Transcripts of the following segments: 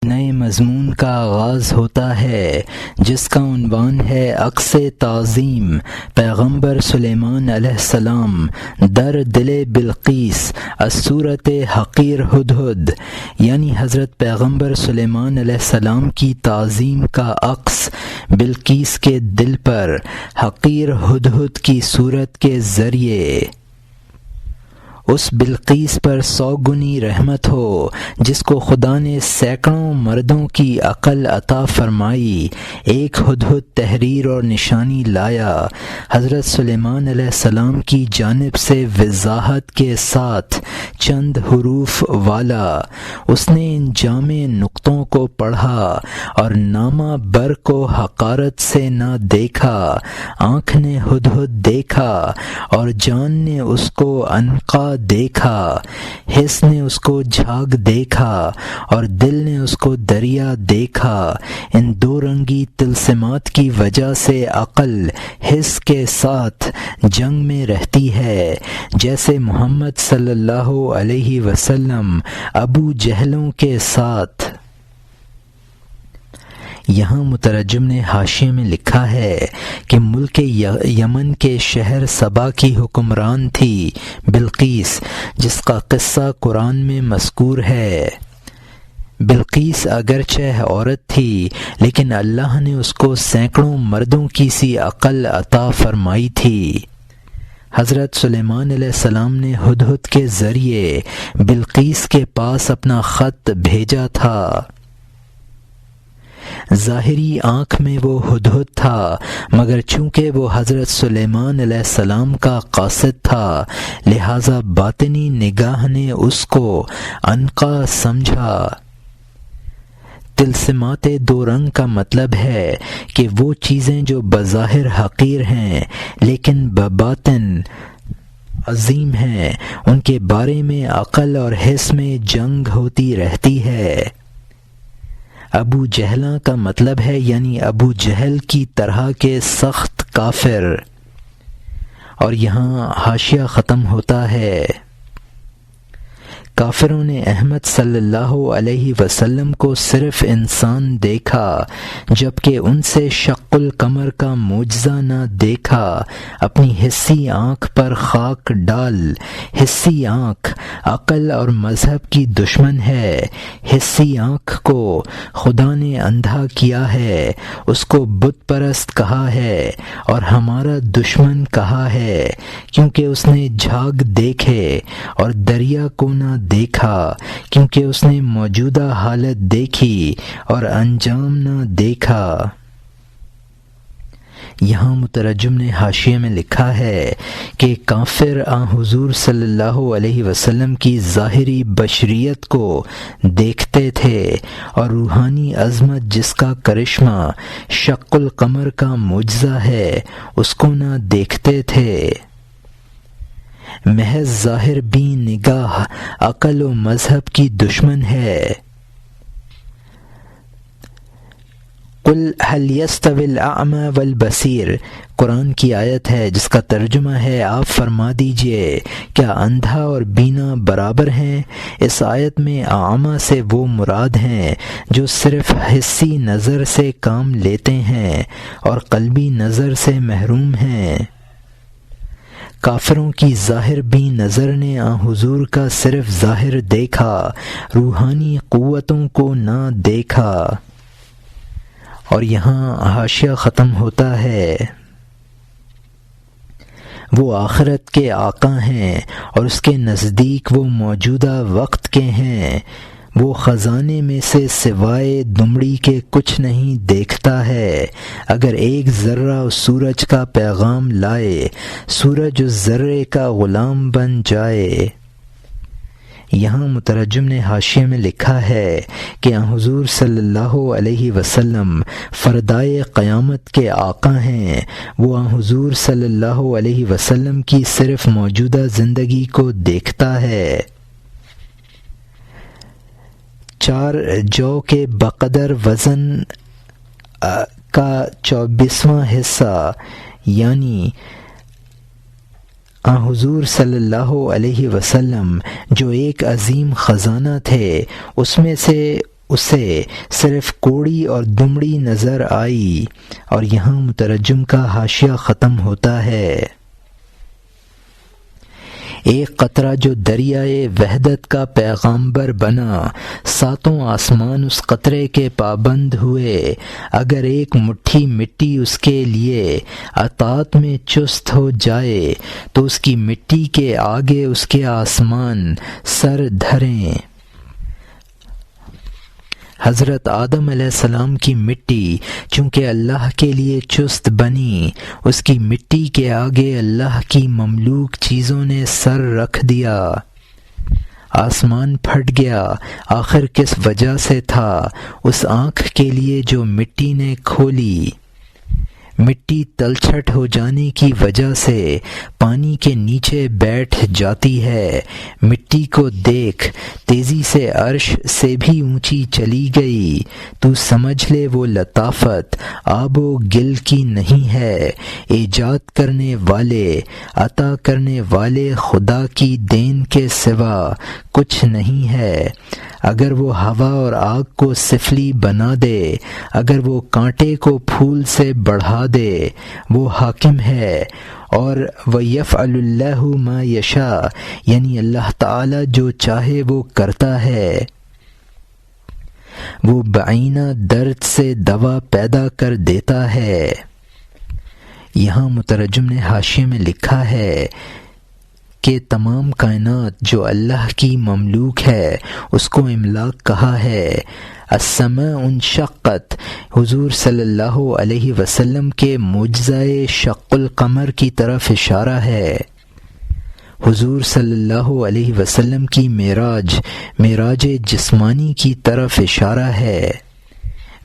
نئے مضمون کا آغاز ہوتا ہے جس کا عنوان ہے عکس تعظیم پیغمبر سلیمان علیہ السلام در دل بلقیس الصورت حقیر ہدہد، یعنی حضرت پیغمبر سلیمان علیہ السلام کی تعظیم کا عکس بلقیس کے دل پر حقیر ہدہد کی صورت کے ذریعے اس بلقیس پر 100 گنی رحمت ہو جس کو خدا نے سینکڑوں مردوں کی عقل عطا فرمائی، ایک ہدہد تحریر اور نشانی لایا حضرت سلیمان علیہ السلام کی جانب سے وضاحت کے ساتھ چند حروف والا۔ اس نے ان جامع نقطوں کو پڑھا اور نامہ بر کو حقارت سے نہ دیکھا، آنکھ نے ہدہد دیکھا اور جان نے اس کو عنقا دیکھا، حس نے اس کو جھاگ دیکھا اور دل نے اس کو دریا دیکھا۔ ان دو رنگی طلسمات کی وجہ سے عقل حس کے ساتھ جنگ میں رہتی ہے، جیسے محمد صلی اللہ علیہ وسلم ابو جہلوں کے ساتھ۔ یہاں مترجم نے حاشیے میں لکھا ہے کہ ملک یمن کے شہر سبا کی حکمران تھی بلقیس، جس کا قصہ قرآن میں مذکور ہے۔ بلقیس اگرچہ عورت تھی لیکن اللہ نے اس کو سینکڑوں مردوں کی سی عقل عطا فرمائی تھی۔ حضرت سلیمان علیہ السلام نے ہدہد کے ذریعے بلقیس کے پاس اپنا خط بھیجا تھا۔ ظاہری آنکھ میں وہ ہدہد تھا، مگر چونکہ وہ حضرت سلیمان علیہ السلام کا قاصد تھا لہذا باطنی نگاہ نے اس کو عنقا سمجھا۔ طلسمات دو رنگ کا مطلب ہے کہ وہ چیزیں جو بظاہر حقیر ہیں لیکن بباطن عظیم ہیں، ان کے بارے میں عقل اور حس میں جنگ ہوتی رہتی ہے۔ ابو جہلاں کا مطلب ہے یعنی ابو جہل کی طرح کے سخت کافر۔ اور یہاں حاشیہ ختم ہوتا ہے۔ کافروں نے احمد صلی اللہ علیہ وسلم کو صرف انسان دیکھا، جبکہ ان سے شق القمر کا معجزہ نہ دیکھا۔ اپنی حسی آنکھ پر خاک ڈال۔ حسی آنکھ عقل اور مذہب کی دشمن ہے۔ حسی آنکھ کو خدا نے اندھا کیا ہے، اس کو بت پرست کہا ہے اور ہمارا دشمن کہا ہے، کیونکہ اس نے جھاگ دیکھے اور دریا کو نہ دیکھا، کیونکہ اس نے موجودہ حالت دیکھی اور انجام نہ دیکھا۔ یہاں مترجم نے حاشیے میں لکھا ہے کہ کافر حضور صلی اللہ علیہ وسلم کی ظاہری بشریت کو دیکھتے تھے اور روحانی عظمت جس کا کرشمہ شق القمر کا معجزہ ہے اس کو نہ دیکھتے تھے۔ محض ظاہر بھی نگاہ عقل و مذہب کی دشمن ہے۔ قل هل يستوي الاعمى والبصير قرآن کی آیت ہے جس کا ترجمہ ہے آپ فرما دیجئے کیا اندھا اور بینا برابر ہیں؟ اس آیت میں اعمى سے وہ مراد ہیں جو صرف حسی نظر سے کام لیتے ہیں اور قلبی نظر سے محروم ہیں۔ کافروں کی ظاہر بھی نظر نے حضور کا صرف ظاہر دیکھا، روحانی قوتوں کو نہ دیکھا۔ اور یہاں حاشیہ ختم ہوتا ہے۔ وہ آخرت کے آقا ہیں اور اس کے نزدیک وہ موجودہ وقت کے ہیں۔ وہ خزانے میں سے سوائے دمڑی کے کچھ نہیں دیکھتا ہے۔ اگر ایک ذرہ اس سورج کا پیغام لائے، سورج اس ذرے کا غلام بن جائے۔ یہاں مترجم نے حاشیے میں لکھا ہے کہ حضور صلی اللہ علیہ وسلم فردائے قیامت کے آقا ہیں۔ وہ حضور صلی اللہ علیہ وسلم کی صرف موجودہ زندگی کو دیکھتا ہے۔ 4 جو کے بقدر وزن کا 24واں حصہ یعنی حضور صلی اللہ علیہ وسلم جو ایک عظیم خزانہ تھے، اس میں سے اسے صرف کوڑی اور دمڑی نظر آئی۔ اور یہاں مترجم کا حاشیہ ختم ہوتا ہے۔ ایک قطرہ جو دریائے وحدت کا پیغامبر بنا، ساتوں آسمان اس قطرے کے پابند ہوئے۔ اگر ایک مٹھی مٹی اس کے لیے اطاعت میں چست ہو جائے تو اس کی مٹی کے آگے اس کے آسمان سر دھریں۔ حضرت آدم علیہ السلام کی مٹی چونکہ اللہ کے لیے چست بنی، اس کی مٹی کے آگے اللہ کی مملوک چیزوں نے سر رکھ دیا۔ آسمان پھٹ گیا۔ آخر کس وجہ سے تھا؟ اس آنکھ کے لیے جو مٹی نے کھولی۔ مٹی تلچھٹ ہو جانے کی وجہ سے پانی کے نیچے بیٹھ جاتی ہے۔ مٹی کو دیکھ، تیزی سے عرش سے بھی اونچی چلی گئی۔ تو سمجھ لے وہ لطافت آب و گل کی نہیں ہے۔ ایجاد کرنے والے، عطا کرنے والے خدا کی دین کے سوا کچھ نہیں ہے۔ اگر وہ ہوا اور آگ کو سفلی بنا دے، اگر وہ کانٹے کو پھول سے بڑھا دے، وہ حاکم ہے۔ اور وَيَفْعَلُ اللَّهُ مَا يَشَاءُ، یعنی اللہ تعالی جو چاہے وہ کرتا ہے۔ وہ بعینہ درد سے دوا پیدا کر دیتا ہے۔ یہاں مترجم نے حاشیے میں لکھا ہے کہ تمام کائنات جو اللہ کی مملوک ہے اس کو املاک کہا ہے۔ السماء انشقت، حضور صلی اللہ علیہ وسلم کے معجزہ شق القمر کی طرف اشارہ ہے۔ حضور صلی اللہ علیہ وسلم کی معراج جسمانی کی طرف اشارہ ہے۔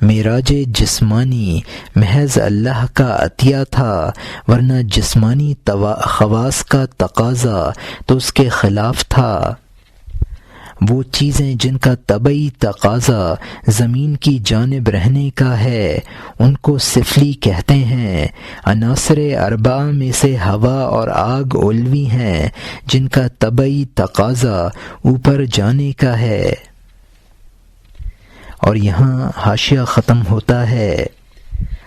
معراج جسمانی محض اللہ کا عطیہ تھا، ورنہ جسمانی خواص کا تقاضا تو اس کے خلاف تھا۔ وہ چیزیں جن کا طبعی تقاضا زمین کی جانب رہنے کا ہے ان کو سفلی کہتے ہیں۔ عناصر اربعہ میں سے ہوا اور آگ علوی ہیں جن کا طبعی تقاضا اوپر جانے کا ہے۔ اور یہاں حاشیہ ختم ہوتا ہے۔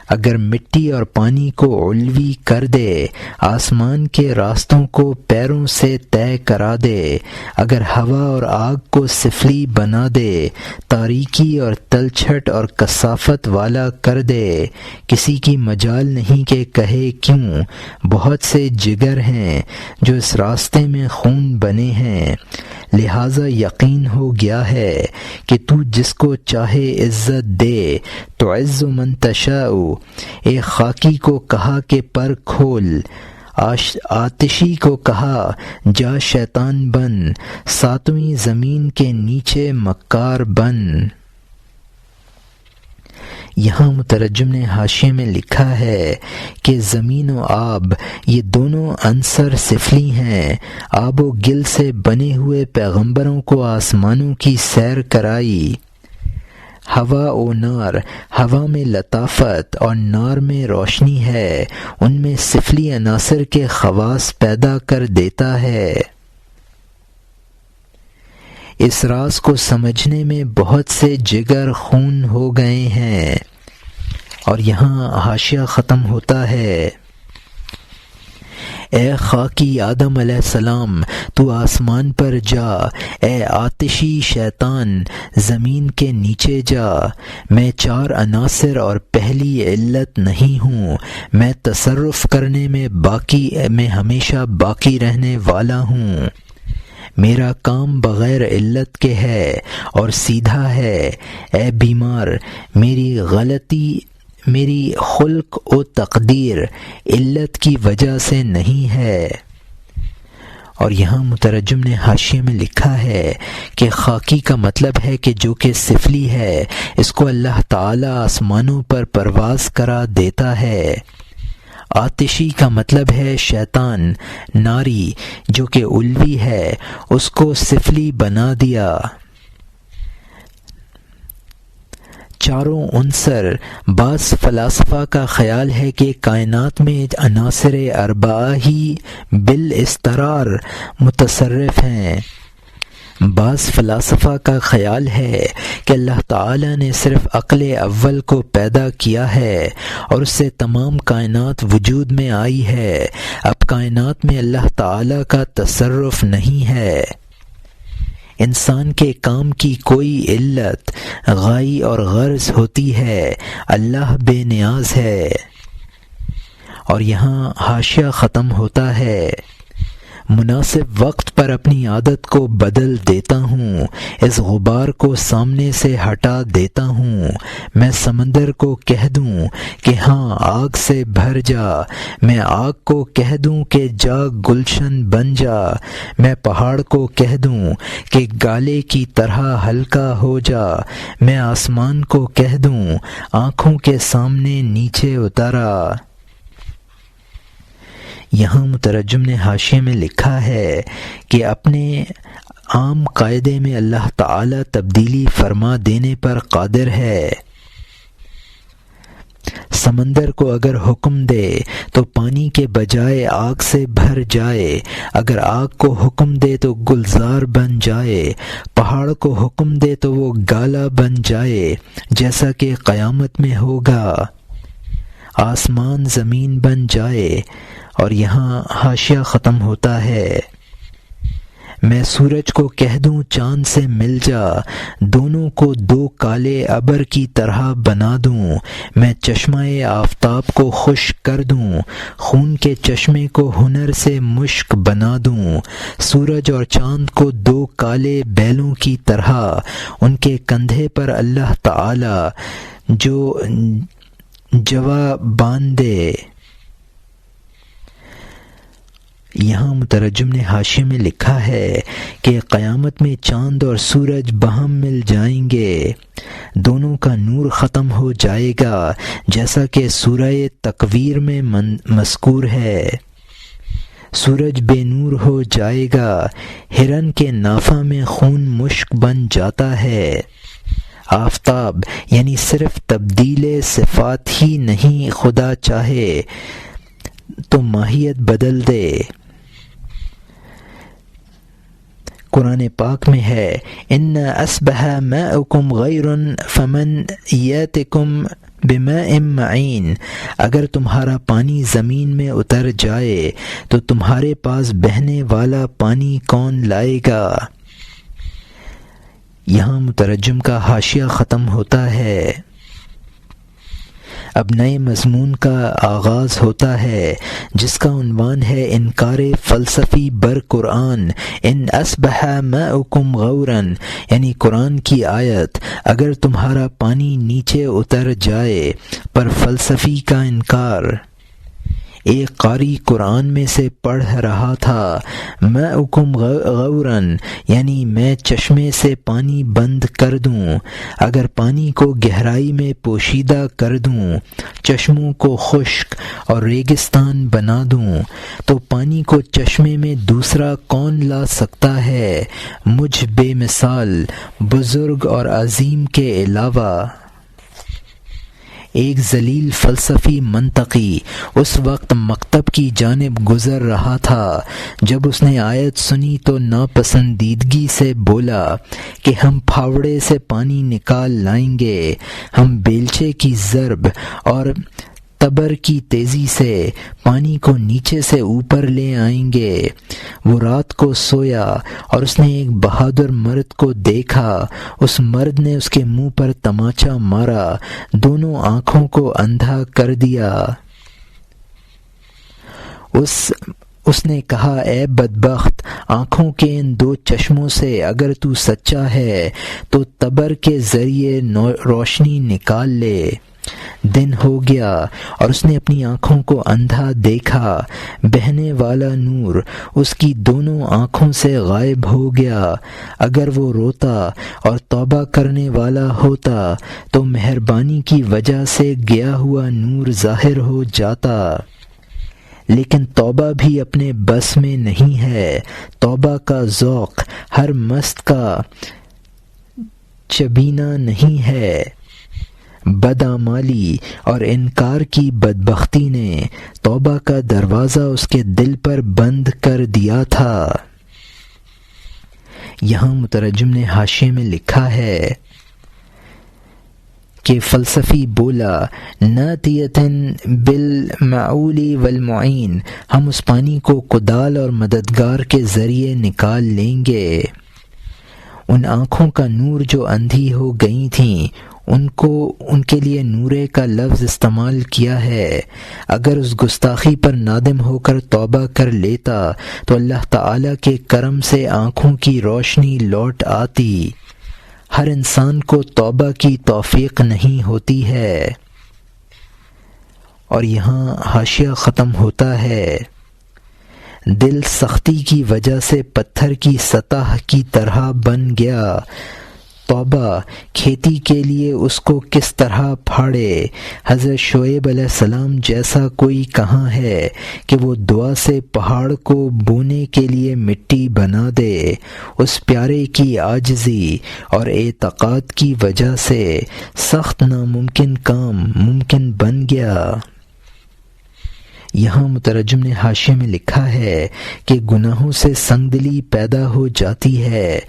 اگر مٹی اور پانی کو علوی کر دے، آسمان کے راستوں کو پیروں سے طے کرا دے، اگر ہوا اور آگ کو سفلی بنا دے، تاریکی اور تلچھٹ اور کثافت والا کر دے، کسی کی مجال نہیں کہ کہے کیوں۔ بہت سے جگر ہیں جو اس راستے میں خون بنے ہیں، لہٰذا یقین ہو گیا ہے کہ تو جس کو چاہے عزت دے، تعز من تشاء۔ ایک خاکی کو کہا کہ پر کھول، آتشی کو کہا جا شیطان بن، ساتویں زمین کے نیچے مکار بن۔ یہاں مترجم نے حاشیے میں لکھا ہے کہ زمین و آب یہ دونوں عنصر سفلی ہیں۔ آب و گل سے بنے ہوئے پیغمبروں کو آسمانوں کی سیر کرائی۔ ہوا و نار، ہوا میں لطافت اور نار میں روشنی ہے، ان میں سفلی عناصر کے خواص پیدا کر دیتا ہے۔ اس راز کو سمجھنے میں بہت سے جگر خون ہو گئے ہیں۔ اور یہاں حاشیہ ختم ہوتا ہے۔ اے خاکی آدم علیہ السلام، تو آسمان پر جا، اے آتشی شیطان زمین کے نیچے جا۔ میں چار عناصر اور پہلی علت نہیں ہوں، میں تصرف کرنے میں ہمیشہ باقی رہنے والا ہوں۔ میرا کام بغیر علت کے ہے اور سیدھا ہے۔ اے بیمار، میری خلق و تقدیر علت کی وجہ سے نہیں ہے۔ اور یہاں مترجم نے حاشیے میں لکھا ہے کہ خاکی کا مطلب ہے کہ جو کہ سفلی ہے، اس کو اللہ تعالی آسمانوں پر پرواز کرا دیتا ہے۔ آتشی کا مطلب ہے شیطان، ناری جو کہ علوی ہے، اس کو سفلی بنا دیا۔ چاروں عنصر، بعض فلاسفہ کا خیال ہے کہ کائنات میں عناصر اربعہ ہی بالاضطرار متصرف ہیں، بعض فلاسفہ کا خیال ہے کہ اللہ تعالیٰ نے صرف عقل اول کو پیدا کیا ہے اور اس سے تمام کائنات وجود میں آئی ہے۔ اب کائنات میں اللہ تعالیٰ کا تصرف نہیں ہے۔ انسان کے کام کی کوئی علت، غائی اور غرض ہوتی ہے۔ اللہ بے نیاز ہے۔ اور یہاں حاشیہ ختم ہوتا ہے۔ مناسب وقت پر اپنی عادت کو بدل دیتا ہوں، اس غبار کو سامنے سے ہٹا دیتا ہوں۔ میں سمندر کو کہہ دوں کہ ہاں آگ سے بھر جا، میں آگ کو کہہ دوں کہ جا گلشن بن جا، میں پہاڑ کو کہہ دوں کہ گالے کی طرح ہلکا ہو جا، میں آسمان کو کہہ دوں آنکھوں کے سامنے نیچے اتارا۔ یہاں مترجم نے حاشیے میں لکھا ہے کہ اپنے عام قاعدے میں اللہ تعالی تبدیلی فرما دینے پر قادر ہے۔ سمندر کو اگر حکم دے تو پانی کے بجائے آگ سے بھر جائے، اگر آگ کو حکم دے تو گلزار بن جائے، پہاڑ کو حکم دے تو وہ گالا بن جائے جیسا کہ قیامت میں ہوگا، آسمان زمین بن جائے۔ اور یہاں حاشیہ ختم ہوتا ہے۔ میں سورج کو کہہ دوں چاند سے مل جا، دونوں کو دو کالے ابر کی طرح بنا دوں، میں چشمہ آفتاب کو خشک کر دوں، خون کے چشمے کو ہنر سے مشک بنا دوں، سورج اور چاند کو دو کالے بیلوں کی طرح ان کے کندھے پر اللہ تعالی جو جوا باندھ دے۔ یہاں مترجم نے حاشیے میں لکھا ہے کہ قیامت میں چاند اور سورج باہم مل جائیں گے، دونوں کا نور ختم ہو جائے گا جیسا کہ سورہ تکویر میں مذکور ہے۔ سورج بے نور ہو جائے گا، ہرن کے نافہ میں خون مشک بن جاتا ہے۔ آفتاب یعنی صرف تبدیل صفات ہی نہیں، خدا چاہے تو ماہیت بدل دے۔ قرآن پاک میں ہے ان اصبح ماؤکم غیر فمن یاتکم بماء معین، اگر تمہارا پانی زمین میں اتر جائے تو تمہارے پاس بہنے والا پانی کون لائے گا۔ یہاں مترجم کا حاشیہ ختم ہوتا ہے۔ اب نئے مضمون کا آغاز ہوتا ہے جس کا عنوان ہے انکار فلسفی بر قرآن۔ ان اصبح ماؤکم غورا، یعنی قرآن کی آیت اگر تمہارا پانی نیچے اتر جائے پر فلسفی کا انکار۔ ایک قاری قرآن میں سے پڑھ رہا تھا ماؤکم غورا، یعنی میں چشمے سے پانی بند کر دوں، اگر پانی کو گہرائی میں پوشیدہ کر دوں، چشموں کو خشک اور ریگستان بنا دوں تو پانی کو چشمے میں دوسرا کون لا سکتا ہے مجھ بے مثال بزرگ اور عظیم کے علاوہ۔ ایک ذلیل فلسفی منطقی اس وقت مکتب کی جانب گزر رہا تھا جب اس نے آیت سنی تو ناپسندیدگی سے بولا کہ ہم پھاوڑے سے پانی نکال لائیں گے، ہم بیلچے کی ضرب اور تبر کی تیزی سے پانی کو نیچے سے اوپر لے آئیں گے۔ وہ رات کو سویا اور اس نے ایک بہادر مرد کو دیکھا، اس مرد نے اس کے منہ پر تماچا مارا، دونوں آنکھوں کو اندھا کر دیا۔ اس نے کہا اے بدبخت، آنکھوں کے ان دو چشموں سے اگر تو سچا ہے تو تبر کے ذریعے روشنی نکال لے۔ دن ہو گیا اور اس نے اپنی آنکھوں کو اندھا دیکھا، بہنے والا نور اس کی دونوں آنکھوں سے غائب ہو گیا۔ اگر وہ روتا اور توبہ کرنے والا ہوتا تو مہربانی کی وجہ سے گیا ہوا نور ظاہر ہو جاتا، لیکن توبہ بھی اپنے بس میں نہیں ہے۔ توبہ کا ذوق ہر مست کا چبینا نہیں ہے۔ بدعمالی اور انکار کی بدبختی نے توبہ کا دروازہ اس کے دل پر بند کر دیا تھا۔ یہاں مترجم نے حاشیے میں لکھا ہے کہ فلسفی بولا ناتیتن بالمعول والمعین، ہم اس پانی کو کدال اور مددگار کے ذریعے نکال لیں گے۔ ان آنکھوں کا نور جو اندھی ہو گئی تھیں ان کے لیے نورے کا لفظ استعمال کیا ہے۔ اگر اس گستاخی پر نادم ہو کر توبہ کر لیتا تو اللہ تعالیٰ کے کرم سے آنکھوں کی روشنی لوٹ آتی۔ ہر انسان کو توبہ کی توفیق نہیں ہوتی ہے۔ اور یہاں حاشیہ ختم ہوتا ہے۔ دل سختی کی وجہ سے پتھر کی سطح کی طرح بن گیا۔ توبہ کھیتی کے لیے اس کو کس طرح پھاڑے۔ حضرت شعیب علیہ السلام جیسا کوئی کہاں ہے کہ وہ دعا سے پہاڑ کو بونے کے لیے مٹی بنا دے۔ اس پیارے کی عاجزی اور اعتقاد کی وجہ سے سخت ناممکن کام ممکن بن گیا۔ یہاں مترجم نے حاشیے میں لکھا ہے کہ گناہوں سے سنگ دلی پیدا ہو جاتی ہے۔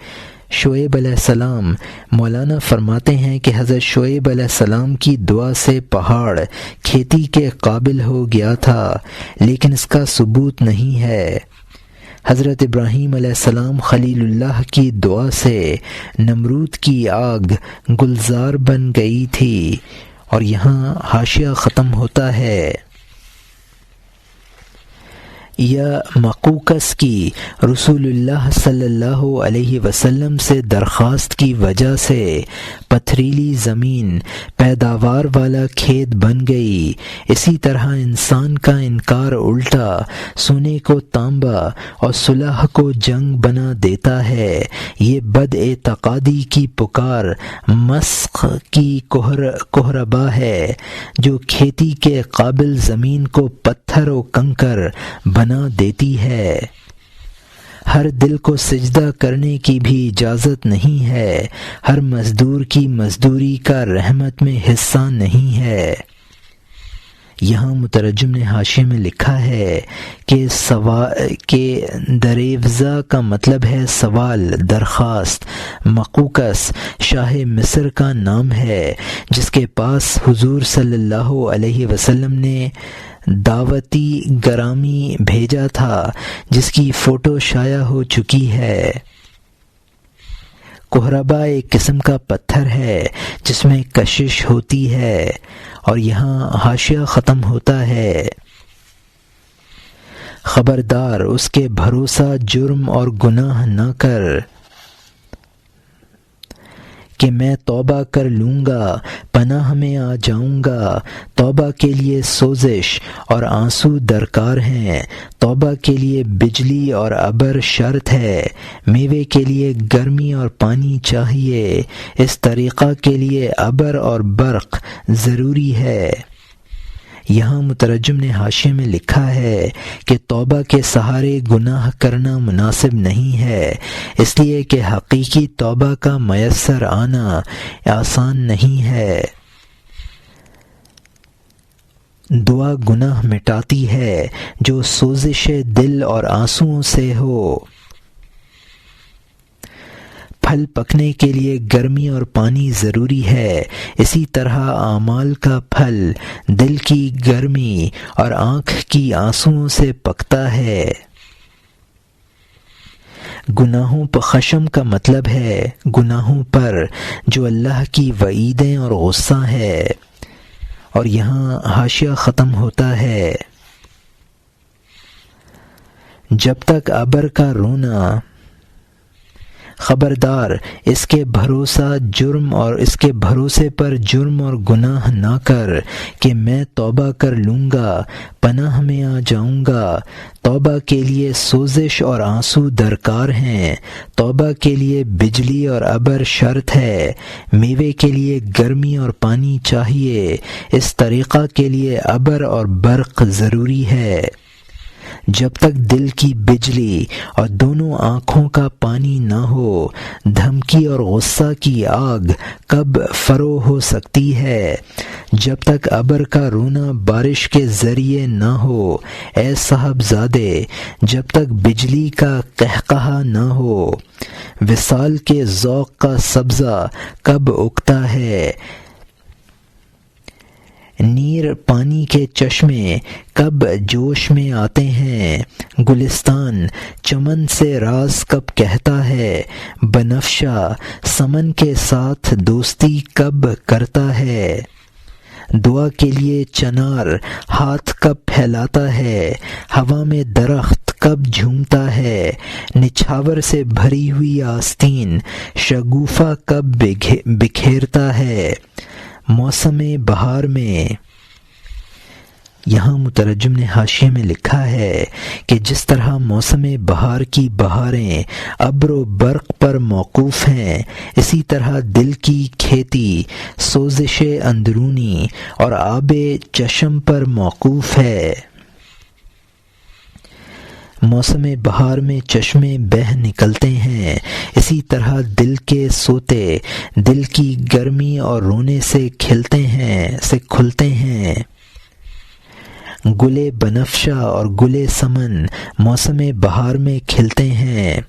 شعیب علیہ السلام، مولانا فرماتے ہیں کہ حضرت شعیب علیہ السلام کی دعا سے پہاڑ کھیتی کے قابل ہو گیا تھا، لیکن اس کا ثبوت نہیں ہے۔ حضرت ابراہیم علیہ السلام خلیل اللہ کی دعا سے نمرود کی آگ گلزار بن گئی تھی۔ اور یہاں حاشیہ ختم ہوتا ہے۔ یا مقوقس کی رسول اللہ صلی اللہ علیہ وسلم سے درخواست کی وجہ سے پتھریلی زمین پیداوار والا کھیت بن گئی۔ اسی طرح انسان کا انکار الٹا سونے کو تانبا اور صلح کو جنگ بنا دیتا ہے۔ یہ بد اعتقادی کی پکار مسخ کی کہربا ہے جو کھیتی کے قابل زمین کو پتھر و کنکر بنا دیتی ہے۔ ہر دل کو سجدہ کرنے کی بھی اجازت نہیں ہے۔ ہر مزدور کی مزدوری کا رحمت میں حصہ نہیں ہے۔ یہاں مترجم نے حاشیے میں لکھا ہے کہ دریوزہ کا مطلب ہے سوال، درخواست۔ مقوقس شاہ مصر کا نام ہے جس کے پاس حضور صلی اللہ علیہ وسلم نے دعوتی گرامی بھیجا تھا، جس کی فوٹو شائع ہو چکی ہے۔ کہربا ایک قسم کا پتھر ہے جس میں کشش ہوتی ہے۔ اور یہاں حاشیہ ختم ہوتا ہے۔ خبردار، اس کے بھروسہ جرم اور گناہ نہ کر کہ میں توبہ کر لوں گا، پناہ میں آ جاؤں گا۔ توبہ کے لیے سوزش اور آنسو درکار ہیں۔ توبہ کے لیے بجلی اور ابر شرط ہے۔ میوے کے لیے گرمی اور پانی چاہیے۔ اس طریقہ کے لیے ابر اور برق ضروری ہے۔ یہاں مترجم نے حاشیے میں لکھا ہے کہ توبہ کے سہارے گناہ کرنا مناسب نہیں ہے، اس لیے کہ حقیقی توبہ کا میسر آنا آسان نہیں ہے۔ دعا گناہ مٹاتی ہے جو سوزش دل اور آنسوؤں سے ہو۔ پھل پکنے کے لیے گرمی اور پانی ضروری ہے، اسی طرح اعمال کا پھل دل کی گرمی اور آنکھ کی آنسوؤں سے پکتا ہے۔ گناہوں پر خشم کا مطلب ہے گناہوں پر جو اللہ کی وعیدیں اور غصہ ہے۔ اور یہاں حاشیہ ختم ہوتا ہے۔ جب تک ابر کا رونا، خبردار، اس کے بھروسے پر جرم اور گناہ نہ کر کہ میں توبہ کر لوں گا، پناہ میں آ جاؤں گا۔ توبہ کے لیے سوزش اور آنسو درکار ہیں۔ توبہ کے لیے بجلی اور ابر شرط ہے۔ میوے کے لیے گرمی اور پانی چاہیے۔ اس طریقہ کے لیے ابر اور برق ضروری ہے۔ جب تک دل کی بجلی اور دونوں آنکھوں کا پانی نہ ہو، دھمکی اور غصہ کی آگ کب فرو ہو سکتی ہے؟ جب تک ابر کا رونا بارش کے ذریعے نہ ہو، اے صاحب زادے، جب تک بجلی کا قہقہہ نہ ہو، وصال کے ذوق کا سبزہ کب اگتا ہے، نیر پانی کے چشمے کب جوش میں آتے ہیں، گلستان چمن سے راز کب کہتا ہے، بنفشہ سمن کے ساتھ دوستی کب کرتا ہے، دعا کے لیے چنار ہاتھ کب پھیلاتا ہے، ہوا میں درخت کب جھومتا ہے، نچھاور سے بھری ہوئی آستین شگوفہ کب بکھیرتا ہے، موسم بہار میں۔ یہاں مترجم نے حاشیے میں لکھا ہے کہ جس طرح موسم بہار کی بہاریں ابر و برق پر موقوف ہیں، اسی طرح دل کی کھیتی سوزش اندرونی اور آب چشم پر موقوف ہے۔ موسم بہار میں چشمے بہہ نکلتے ہیں، اسی طرح دل کے سوتے دل کی گرمی اور رونے سے کھلتے ہیں۔ گلے بنفشہ اور گلے سمن موسم بہار میں کھلتے ہیں۔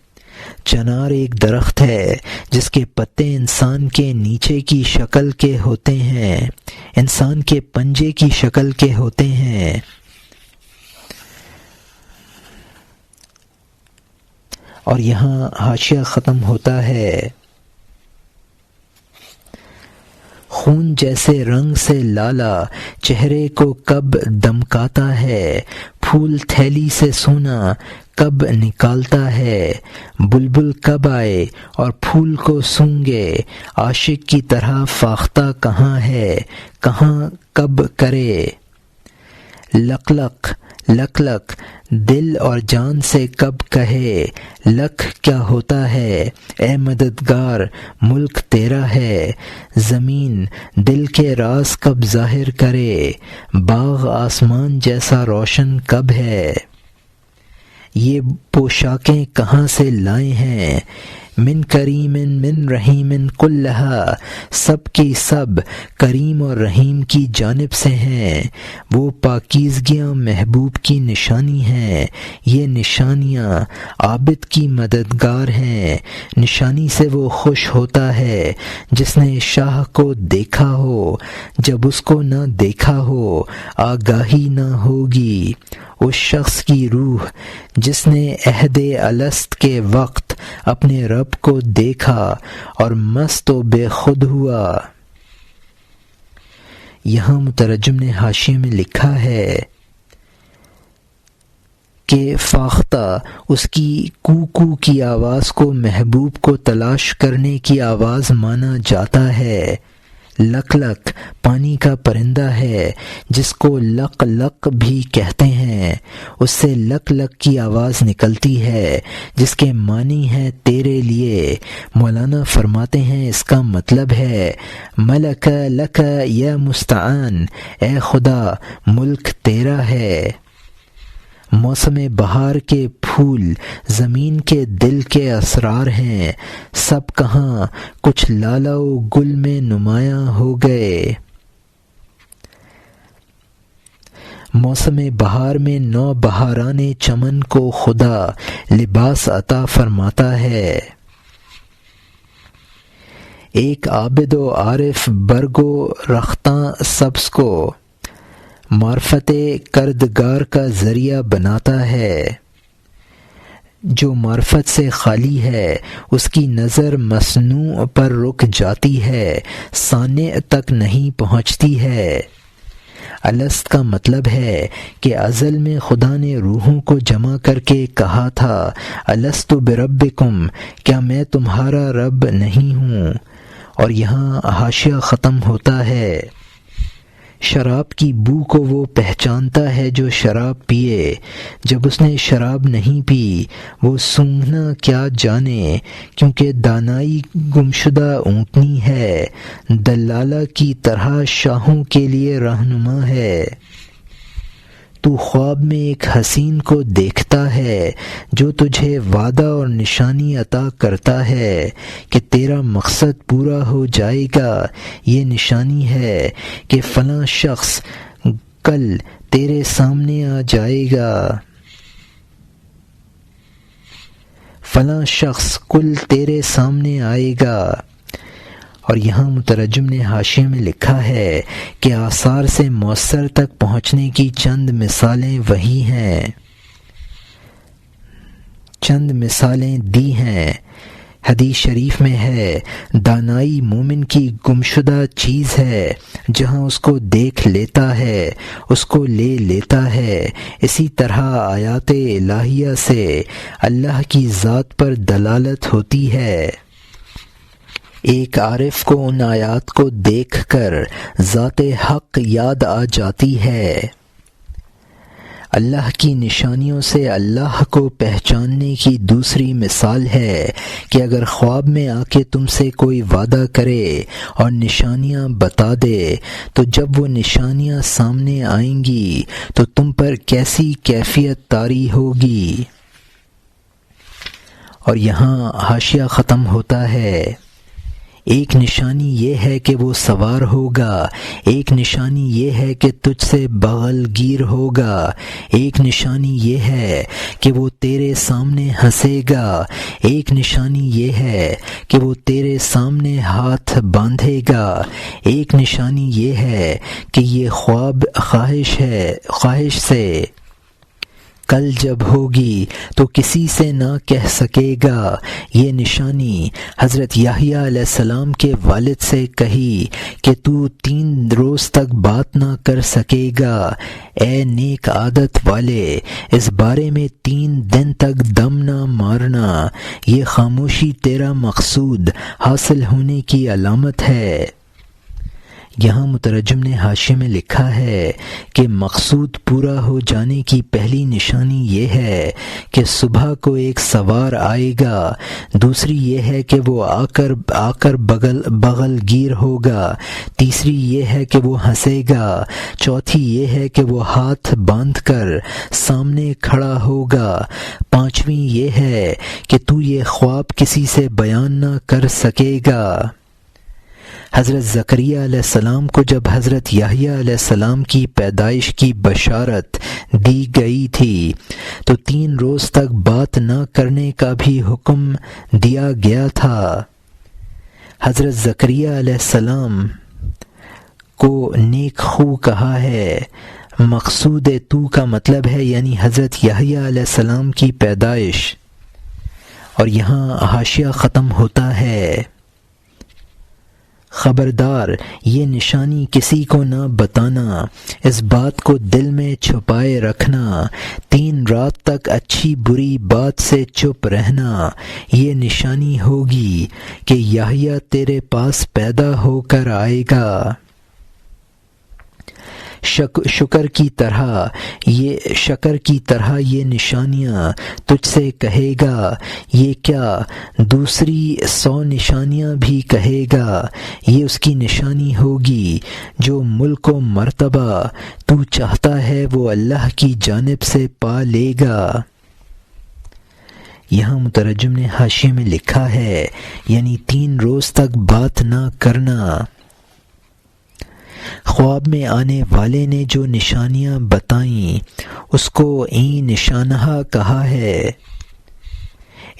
چنار ایک درخت ہے جس کے پتے انسان کے نیچے کی شکل کے ہوتے ہیں، انسان کے پنجے کی شکل کے ہوتے ہیں۔ اور یہاں حاشیہ ختم ہوتا ہے۔ خون جیسے رنگ سے لالا چہرے کو کب دمکاتا ہے، پھول تھیلی سے سونا کب نکالتا ہے، بلبل کب آئے اور پھول کو سونگے، عاشق کی طرح فاختہ کہاں ہے، کہاں کب کرے، لک لک لک لک دل اور جان سے کب کہے، لکھ کیا ہوتا ہے، اے مددگار ملک تیرا ہے، زمین دل کے راز کب ظاہر کرے، باغ آسمان جیسا روشن کب ہے، یہ پوشاکیں کہاں سے لائے ہیں، من کریم من رحیم کلہا، سب کی سب کریم اور رحیم کی جانب سے ہیں، وہ پاکیزگیاں محبوب کی نشانی ہیں، یہ نشانیاں عابد کی مددگار ہیں، نشانی سے وہ خوش ہوتا ہے جس نے شاہ کو دیکھا ہو، جب اس کو نہ دیکھا ہو آگاہی نہ ہوگی، اس شخص کی روح جس نے عہد الست کے وقت اپنے رب کو دیکھا اور مست و بے خود ہوا۔ یہاں مترجم نے حاشیے میں لکھا ہے کہ فاختہ اس کی کوکو کی آواز کو محبوب کو تلاش کرنے کی آواز مانا جاتا ہے، لک لک پانی کا پرندہ ہے جس کو لق لق بھی کہتے ہیں، اس سے لک لک کی آواز نکلتی ہے جس کے معنی ہے تیرے لیے۔ مولانا فرماتے ہیں اس کا مطلب ہے ملک لک یا مستعان، اے خدا ملک تیرا ہے۔ موسم بہار کے پھول زمین کے دل کے اسرار ہیں، سب کہاں کچھ لالا و گل میں نمایاں ہو گئے۔ موسم بہار میں نو بہاران چمن کو خدا لباس عطا فرماتا ہے۔ ایک عابد و عارف برگ و رختاں سبز کو معرفت کردگار کا ذریعہ بناتا ہے، جو معرفت سے خالی ہے اس کی نظر مصنوع پر رک جاتی ہے، صانع تک نہیں پہنچتی ہے۔ الست کا مطلب ہے کہ ازل میں خدا نے روحوں کو جمع کر کے کہا تھا الست بربکم، کیا میں تمہارا رب نہیں ہوں۔ اور یہاں حاشیہ ختم ہوتا ہے۔ شراب کی بو کو وہ پہچانتا ہے جو شراب پیے، جب اس نے شراب نہیں پی وہ سونگھنا کیا جانے، کیونکہ دانائی گمشدہ اونٹنی ہے، دلالہ کی طرح شاہوں کے لیے رہنما ہے۔ تو خواب میں ایک حسین کو دیکھتا ہے جو تجھے وعدہ اور نشانی عطا کرتا ہے کہ تیرا مقصد پورا ہو جائے گا، یہ نشانی ہے کہ فلاں شخص کل تیرے سامنے آ جائے گا۔ فلاں شخص کل تیرے سامنے آئے گا۔ اور یہاں مترجم نے حاشیے میں لکھا ہے کہ آثار سے مؤثر تک پہنچنے کی چند مثالیں وہی ہیں، چند مثالیں دی ہیں۔ حدیث شریف میں ہے، دانائی مومن کی گمشدہ چیز ہے، جہاں اس کو دیکھ لیتا ہے اس کو لے لیتا ہے۔ اسی طرح آیات الہیہ سے اللہ کی ذات پر دلالت ہوتی ہے۔ ایک عارف کو ان آیات کو دیکھ کر ذات حق یاد آ جاتی ہے۔ اللہ کی نشانیوں سے اللہ کو پہچاننے کی دوسری مثال ہے کہ اگر خواب میں آ کے تم سے کوئی وعدہ کرے اور نشانیاں بتا دے تو جب وہ نشانیاں سامنے آئیں گی تو تم پر کیسی کیفیت طاری ہوگی۔ اور یہاں حاشیہ ختم ہوتا ہے۔ ایک نشانی یہ ہے کہ وہ سوار ہوگا، ایک نشانی یہ ہے کہ تجھ سے بغل گیر ہوگا، ایک نشانی یہ ہے کہ وہ تیرے سامنے ہنسے گا، ایک نشانی یہ ہے کہ وہ تیرے سامنے ہاتھ باندھے گا، ایک نشانی یہ ہے کہ یہ خواب خواہش سے کل جب ہوگی تو کسی سے نہ کہہ سکے گا۔ یہ نشانی حضرت یحییٰ علیہ السلام کے والد سے کہی کہ تو 3 روز تک بات نہ کر سکے گا۔ اے نیک عادت والے، اس بارے میں 3 دن تک دم نہ مارنا۔ یہ خاموشی تیرا مقصود حاصل ہونے کی علامت ہے۔ یہاں مترجم نے حاشیے میں لکھا ہے کہ مقصود پورا ہو جانے کی پہلی نشانی یہ ہے کہ صبح کو ایک سوار آئے گا، دوسری یہ ہے کہ وہ آ کر بغل گیر ہوگا، تیسری یہ ہے کہ وہ ہنسے گا، چوتھی یہ ہے کہ وہ ہاتھ باندھ کر سامنے کھڑا ہوگا، پانچویں یہ ہے کہ تو یہ خواب کسی سے بیان نہ کر سکے گا۔ حضرت زکریہ علیہ السلام کو جب حضرت یحییٰ علیہ السلام کی پیدائش کی بشارت دی گئی تھی تو 3 روز تک بات نہ کرنے کا بھی حکم دیا گیا تھا۔ حضرت زکریہ علیہ السلام کو نیک خو کہا ہے۔ مقصود تو کا مطلب ہے یعنی حضرت یحییٰ علیہ السلام کی پیدائش۔ اور یہاں حاشیہ ختم ہوتا ہے۔ خبردار، یہ نشانی کسی کو نہ بتانا، اس بات کو دل میں چھپائے رکھنا، 3 رات تک اچھی بری بات سے چپ رہنا۔ یہ نشانی ہوگی کہ یحییٰ تیرے پاس پیدا ہو کر آئے گا۔ شکر کی طرح یہ نشانیاں تجھ سے کہے گا، یہ کیا دوسری 100 نشانیاں بھی کہے گا۔ یہ اس کی نشانی ہوگی جو ملک و مرتبہ تو چاہتا ہے وہ اللہ کی جانب سے پا لے گا۔ یہاں مترجم نے حاشیے میں لکھا ہے یعنی 3 روز تک بات نہ کرنا۔ خواب میں آنے والے نے جو نشانیاں بتائیں اس کو این نشانہ کہا ہے۔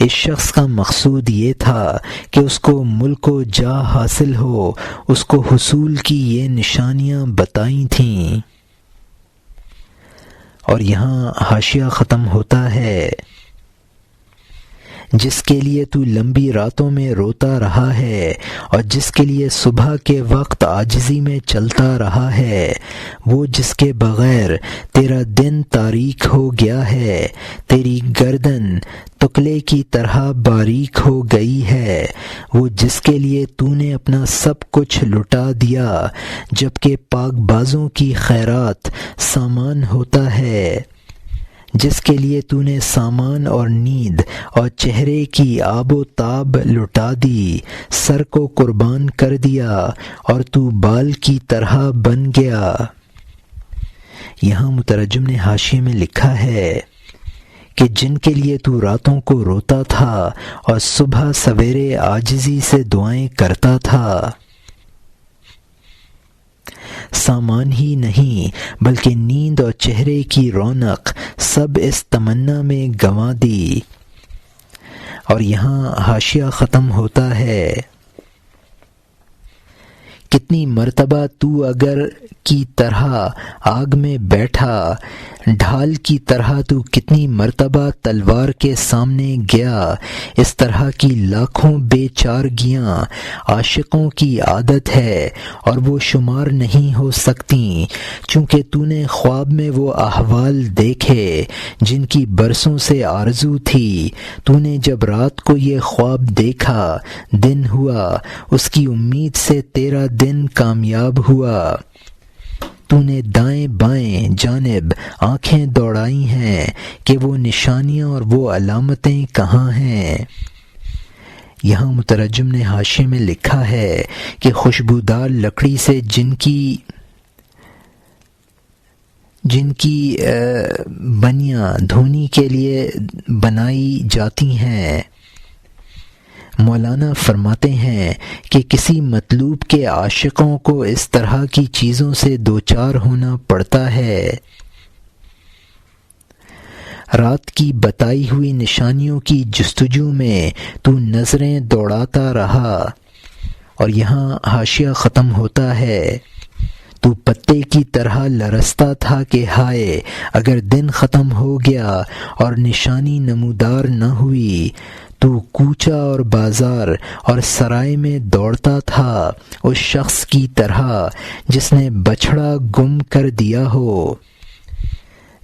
اس شخص کا مقصود یہ تھا کہ اس کو ملک و جاہ حاصل ہو، اس کو حصول کی یہ نشانیاں بتائی تھیں۔ اور یہاں حاشیہ ختم ہوتا ہے۔ جس کے لیے تو لمبی راتوں میں روتا رہا ہے اور جس کے لیے صبح کے وقت عاجزی میں چلتا رہا ہے، وہ جس کے بغیر تیرا دن تاریک ہو گیا ہے، تیری گردن تکلے کی طرح باریک ہو گئی ہے، وہ جس کے لیے تو نے اپنا سب کچھ لٹا دیا، جبکہ پاک بازوں کی خیرات سامان ہوتا ہے، جس کے لیے تو نے سامان اور نیند اور چہرے کی آب و تاب لٹا دی، سر کو قربان کر دیا اور تو بال کی طرح بن گیا۔ یہاں مترجم نے حاشیے میں لکھا ہے کہ جن کے لیے تو راتوں کو روتا تھا اور صبح سویرے عاجزی سے دعائیں کرتا تھا، سامان ہی نہیں بلکہ نیند اور چہرے کی رونق سب اس تمنا میں گنوا دی۔ اور یہاں حاشیہ ختم ہوتا ہے۔ کتنی مرتبہ تو اگر کی طرح آگ میں بیٹھا، ڈھال کی طرح تو کتنی مرتبہ تلوار کے سامنے گیا۔ اس طرح کی لاکھوں بے چارگیاں عاشقوں کی عادت ہے اور وہ شمار نہیں ہو سکتی، چونکہ تو نے خواب میں وہ احوال دیکھے جن کی برسوں سے آرزو تھی۔ تو نے جب رات کو یہ خواب دیکھا، دن ہوا، اس کی امید سے تیرا دن کامیاب ہوا۔ تو نے دائیں بائیں جانب آنکھیں دوڑائی ہیں کہ وہ نشانیاں اور وہ علامتیں کہاں ہیں۔ یہاں مترجم نے حاشیے میں لکھا ہے کہ خوشبودار لکڑی سے جن کی بنیاں دھونی کے لیے بنائی جاتی ہیں، مولانا فرماتے ہیں کہ کسی مطلوب کے عاشقوں کو اس طرح کی چیزوں سے دوچار ہونا پڑتا ہے۔ رات کی بتائی ہوئی نشانیوں کی جستجو میں تو نظریں دوڑاتا رہا، اور یہاں حاشیہ ختم ہوتا ہے۔ تو پتے کی طرح لرزتا تھا کہ ہائے اگر دن ختم ہو گیا اور نشانی نمودار نہ ہوئی۔ تو کوچہ اور بازار اور سرائے میں دوڑتا تھا اس شخص کی طرح جس نے بچھڑا گم کر دیا ہو۔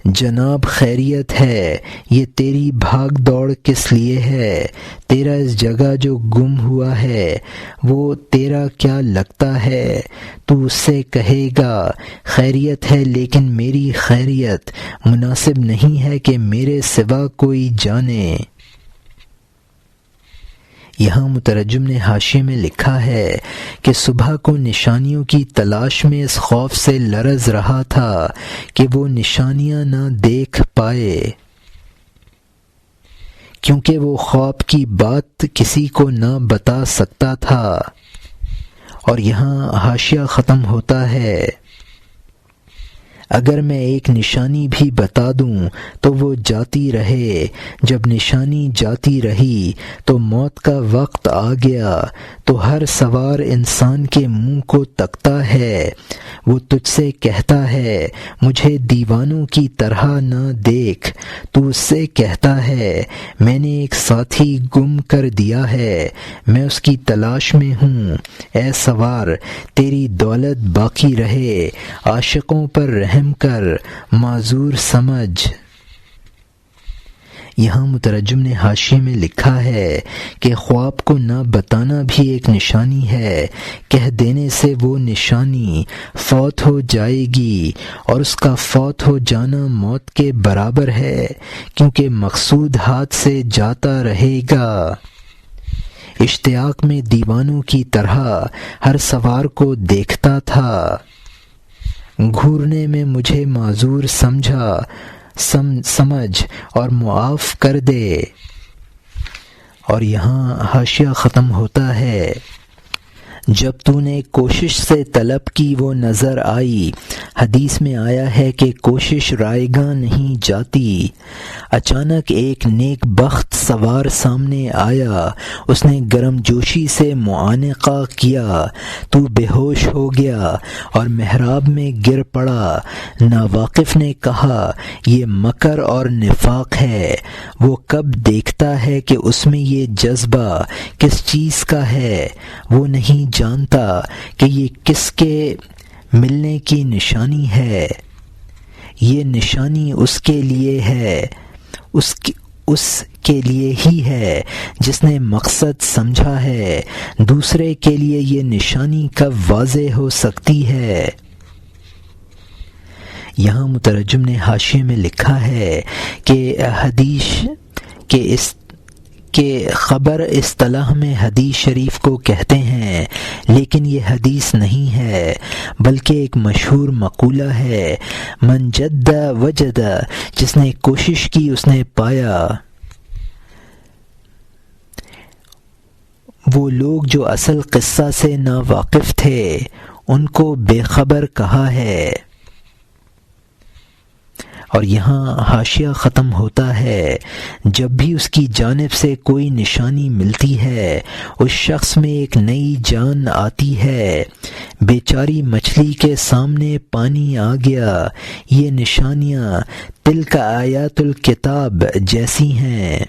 جناب خیریت ہے، یہ تیری بھاگ دوڑ کس لیے ہے؟ تیرا اس جگہ جو گم ہوا ہے وہ تیرا کیا لگتا ہے؟ تو اس سے کہے گا خیریت ہے، لیکن میری خیریت مناسب نہیں ہے کہ میرے سوا کوئی جانے۔ یہاں مترجم نے حاشیے میں لکھا ہے کہ صبح کو نشانیوں کی تلاش میں اس خوف سے لرز رہا تھا کہ وہ نشانیاں نہ دیکھ پائے، کیونکہ وہ خواب کی بات کسی کو نہ بتا سکتا تھا۔ اور یہاں حاشیہ ختم ہوتا ہے۔ اگر میں ایک نشانی بھی بتا دوں تو وہ جاتی رہے، جب نشانی جاتی رہی تو موت کا وقت آ گیا، تو ہر سوار انسان کے منہ کو تکتا ہے۔ وہ تجھ سے کہتا ہے مجھے دیوانوں کی طرح نہ دیکھ، تو اس سے کہتا ہے میں نے ایک ساتھی گم کر دیا ہے، میں اس کی تلاش میں ہوں۔ اے سوار، تیری دولت باقی رہے، عاشقوں پر رحم کر، معذور سمجھ۔ یہاں مترجم نے حاشیے میں لکھا ہے کہ خواب کو نہ بتانا بھی ایک نشانی ہے، کہہ دینے سے وہ نشانی فوت ہو جائے گی، اور اس کا فوت ہو جانا موت کے برابر ہے، کیونکہ مقصود ہاتھ سے جاتا رہے گا۔ اشتیاق میں دیوانوں کی طرح ہر سوار کو دیکھتا تھا، گھورنے میں مجھے معذور سمجھ اور معاف کر دے۔ اور یہاں حاشیہ ختم ہوتا ہے۔ جب تو نے کوشش سے طلب کی وہ نظر آئی، حدیث میں آیا ہے کہ کوشش رائے گاں نہیں جاتی۔ اچانک ایک نیک بخت سوار سامنے آیا، اس نے گرم جوشی سے معانقہ کیا، تو بے ہوش ہو گیا اور محراب میں گر پڑا۔ ناواقف نے کہا یہ مکر اور نفاق ہے۔ وہ کب دیکھتا ہے کہ اس میں یہ جذبہ کس چیز کا ہے؟ وہ نہیں جانتا کہ یہ کس کے ملنے کی نشانی ہے۔ یہ نشانی اس کے لیے ہے، اس کے لیے ہی ہے جس نے مقصد سمجھا ہے۔ دوسرے کے لیے یہ نشانی کب واضح ہو سکتی ہے؟ یہاں مترجم نے حاشیے میں لکھا ہے کہ حدیث کہ خبر اصطلاح میں حدیث شریف کو کہتے ہیں، لیکن یہ حدیث نہیں ہے بلکہ ایک مشہور مقولہ ہے، من جد وجد، جس نے کوشش کی اس نے پایا۔ وہ لوگ جو اصل قصہ سے ناواقف تھے ان کو بے خبر کہا ہے۔ اور یہاں حاشیہ ختم ہوتا ہے۔ جب بھی اس کی جانب سے کوئی نشانی ملتی ہے اس شخص میں ایک نئی جان آتی ہے۔ بیچاری مچھلی کے سامنے پانی آ گیا، یہ نشانیاں تلک آیات الکتاب جیسی ہیں۔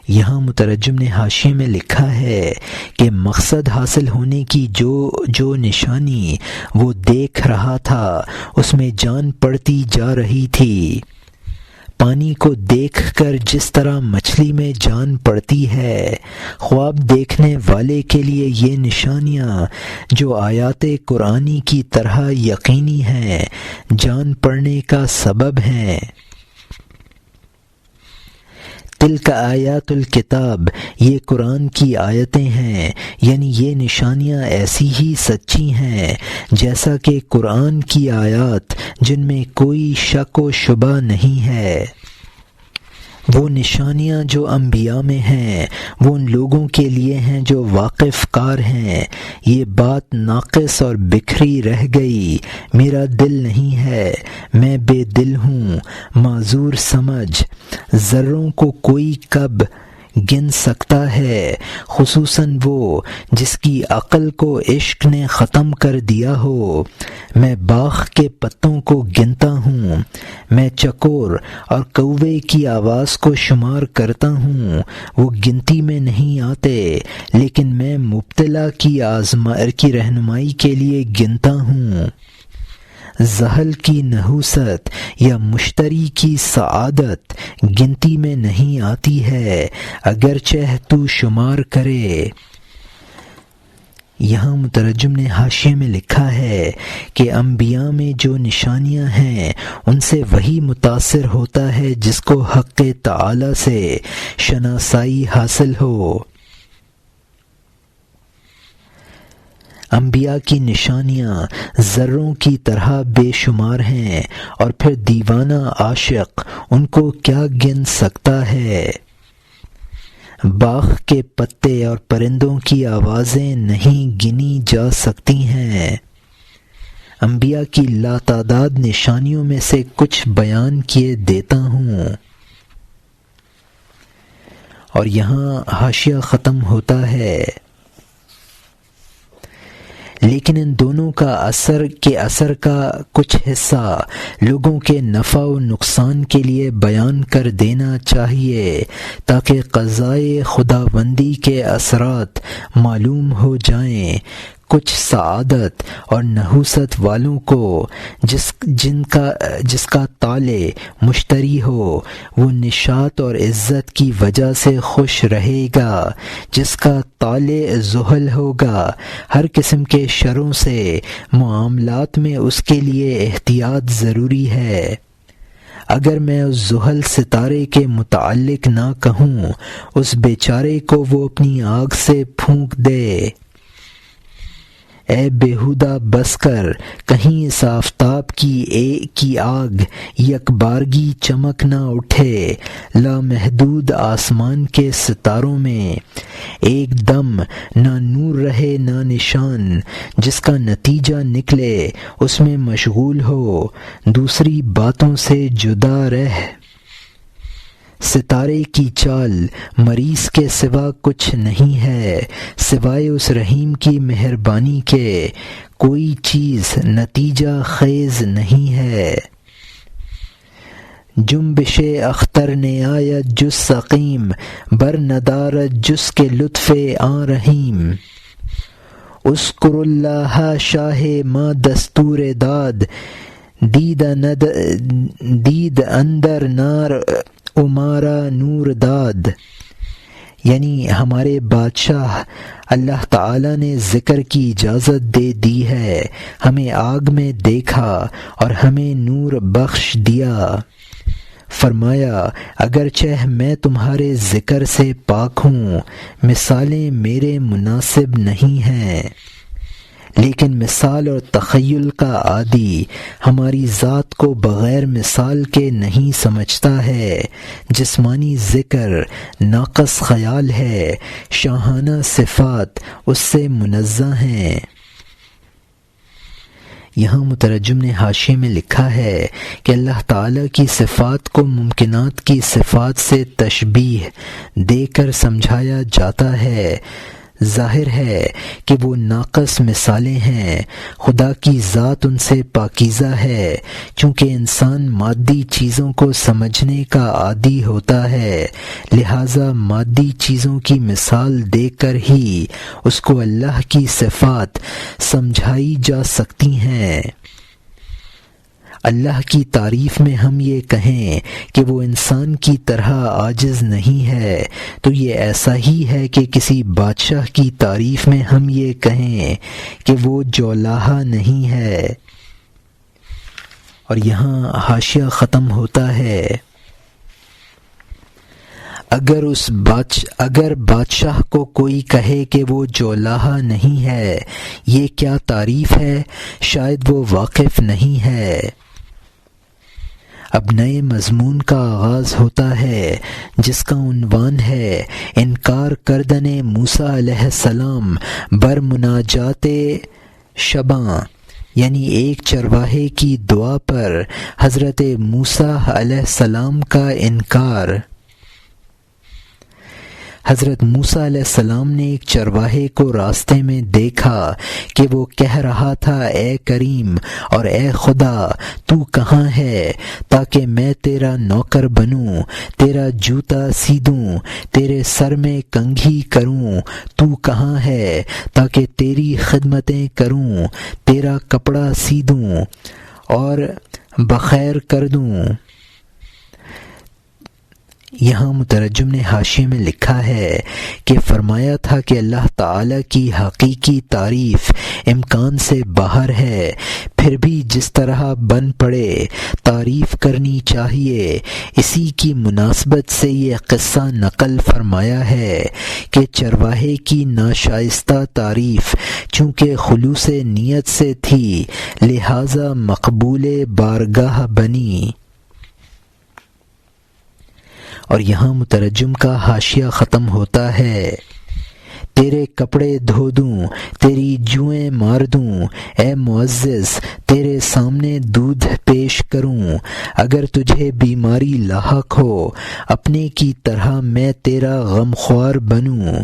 یہاں مترجم نے حاشیے میں لکھا ہے کہ مقصد حاصل ہونے کی جو نشانی وہ دیکھ رہا تھا اس میں جان پڑتی جا رہی تھی۔ پانی کو دیکھ کر جس طرح مچھلی میں جان پڑتی ہے، خواب دیکھنے والے کے لیے یہ نشانیاں جو آیات قرآنی کی طرح یقینی ہیں جان پڑنے کا سبب ہیں۔ تلک آیات الکتاب، یہ قرآن کی آیتیں ہیں، یعنی یہ نشانیاں ایسی ہی سچی ہیں جیسا کہ قرآن کی آیات جن میں کوئی شک و شبہ نہیں ہے۔ وہ نشانیاں جو انبیاء میں ہیں وہ ان لوگوں کے لیے ہیں جو واقف کار ہیں۔ یہ بات ناقص اور بکھری رہ گئی، میرا دل نہیں ہے، میں بے دل ہوں، معذور سمجھ۔ ذروں کو کوئی کب گن سکتا ہے، خصوصاً وہ جس کی عقل کو عشق نے ختم کر دیا ہو۔ میں باغ کے پتوں کو گنتا ہوں، میں چکور اور کوے کی آواز کو شمار کرتا ہوں، وہ گنتی میں نہیں آتے، لیکن میں مبتلا کی رہنمائی کے لیے گنتا ہوں۔ زحل کی نحوست یا مشتری کی سعادت گنتی میں نہیں آتی ہے، اگرچہ تو شمار کرے۔ یہاں مترجم نے حاشیے میں لکھا ہے کہ انبیاء میں جو نشانیاں ہیں ان سے وہی متاثر ہوتا ہے جس کو حق تعالی سے شناسائی حاصل ہو۔ انبیاء کی نشانیاں ذروں کی طرح بے شمار ہیں، اور پھر دیوانہ عاشق ان کو کیا گن سکتا ہے۔ باغ کے پتے اور پرندوں کی آوازیں نہیں گنی جا سکتی ہیں۔ انبیاء کی لاتعداد نشانیوں میں سے کچھ بیان کیے دیتا ہوں۔ اور یہاں حاشیہ ختم ہوتا ہے۔ لیکن ان دونوں کا اثر کا کچھ حصہ لوگوں کے نفع و نقصان کے لیے بیان کر دینا چاہیے تاکہ قضائے خداوندی کے اثرات معلوم ہو جائیں۔ کچھ سعادت اور نحوست والوں کو جس کا طالع مشتری ہو وہ نشاط اور عزت کی وجہ سے خوش رہے گا، جس کا طالع زحل ہوگا ہر قسم کے شروں سے معاملات میں اس کے لیے احتیاط ضروری ہے۔ اگر میں اس زحل ستارے کے متعلق نہ کہوں، اس بیچارے کو وہ اپنی آگ سے پھونک دے۔ اے بیہودہ بس کر، کہیں اس آفتاب کی آگ یکبارگی چمک نہ اٹھے۔ لامحدود آسمان کے ستاروں میں ایک دم نہ نور رہے نہ نشان، جس کا نتیجہ نکلے اس میں مشغول ہو، دوسری باتوں سے جدا رہ۔ ستارے کی چال مریض کے سوا کچھ نہیں ہے، سوائے اس رحیم کی مہربانی کے کوئی چیز نتیجہ خیز نہیں ہے۔ جنبش اختر نے آیت جز سقیم، بر ندارت جز کے لطف آن رحیم۔ اذکر اللہ شاہ ما دستور داد، دید اندر نار امارا نور داد۔ یعنی ہمارے بادشاہ اللہ تعالی نے ذکر کی اجازت دے دی ہے، ہمیں آگ میں دیکھا اور ہمیں نور بخش دیا۔ فرمایا اگرچہ میں تمہارے ذکر سے پاک ہوں، مثالیں میرے مناسب نہیں ہیں، لیکن مثال اور تخیل کا عادی ہماری ذات کو بغیر مثال کے نہیں سمجھتا ہے۔ جسمانی ذکر ناقص خیال ہے، شاہانہ صفات اس سے منزہ ہیں۔ یہاں مترجم نے حاشیے میں لکھا ہے کہ اللہ تعالیٰ کی صفات کو ممکنات کی صفات سے تشبیہ دے کر سمجھایا جاتا ہے۔ ظاہر ہے کہ وہ ناقص مثالیں ہیں، خدا کی ذات ان سے پاکیزہ ہے۔ چونکہ انسان مادی چیزوں کو سمجھنے کا عادی ہوتا ہے، لہٰذا مادی چیزوں کی مثال دے کر ہی اس کو اللہ کی صفات سمجھائی جا سکتی ہیں۔ اللہ کی تعریف میں ہم یہ کہیں کہ وہ انسان کی طرح عاجز نہیں ہے تو یہ ایسا ہی ہے کہ کسی بادشاہ کی تعریف میں ہم یہ کہیں کہ وہ جولاہا نہیں ہے۔ اور یہاں حاشیہ ختم ہوتا ہے۔ اگر بادشاہ کو کوئی کہے کہ وہ جولاہا نہیں ہے، یہ کیا تعریف ہے؟ شاید وہ واقف نہیں ہے۔ اب نئے مضمون کا آغاز ہوتا ہے جس کا عنوان ہے انکار کردن موسیٰ علیہ السلام بر مناجات شباں، یعنی ایک چرواہے کی دعا پر حضرت موسیٰ علیہ السلام کا انکار۔ حضرت موسیٰ علیہ السلام نے ایک چرواہے کو راستے میں دیکھا کہ وہ کہہ رہا تھا، اے کریم اور اے خدا، تو کہاں ہے تاکہ میں تیرا نوکر بنوں، تیرا جوتا سیدوں، تیرے سر میں کنگھی کروں؟ تو کہاں ہے تاکہ تیری خدمتیں کروں، تیرا کپڑا سیدوں اور بخیر کر دوں؟ یہاں مترجم نے حاشیے میں لکھا ہے کہ فرمایا تھا کہ اللہ تعالیٰ کی حقیقی تعریف امکان سے باہر ہے، پھر بھی جس طرح بن پڑے تعریف کرنی چاہیے۔ اسی کی مناسبت سے یہ قصہ نقل فرمایا ہے کہ چرواہے کی ناشائستہ تعریف چونکہ خلوص نیت سے تھی لہٰذا مقبول بارگاہ بنی۔ اور یہاں مترجم کا حاشیہ ختم ہوتا ہے۔ تیرے کپڑے دھو دوں، تیری جوئیں مار دوں، اے معزز تیرے سامنے دودھ پیش کروں۔ اگر تجھے بیماری لاحق ہو اپنے کی طرح میں تیرا غمخوار بنوں،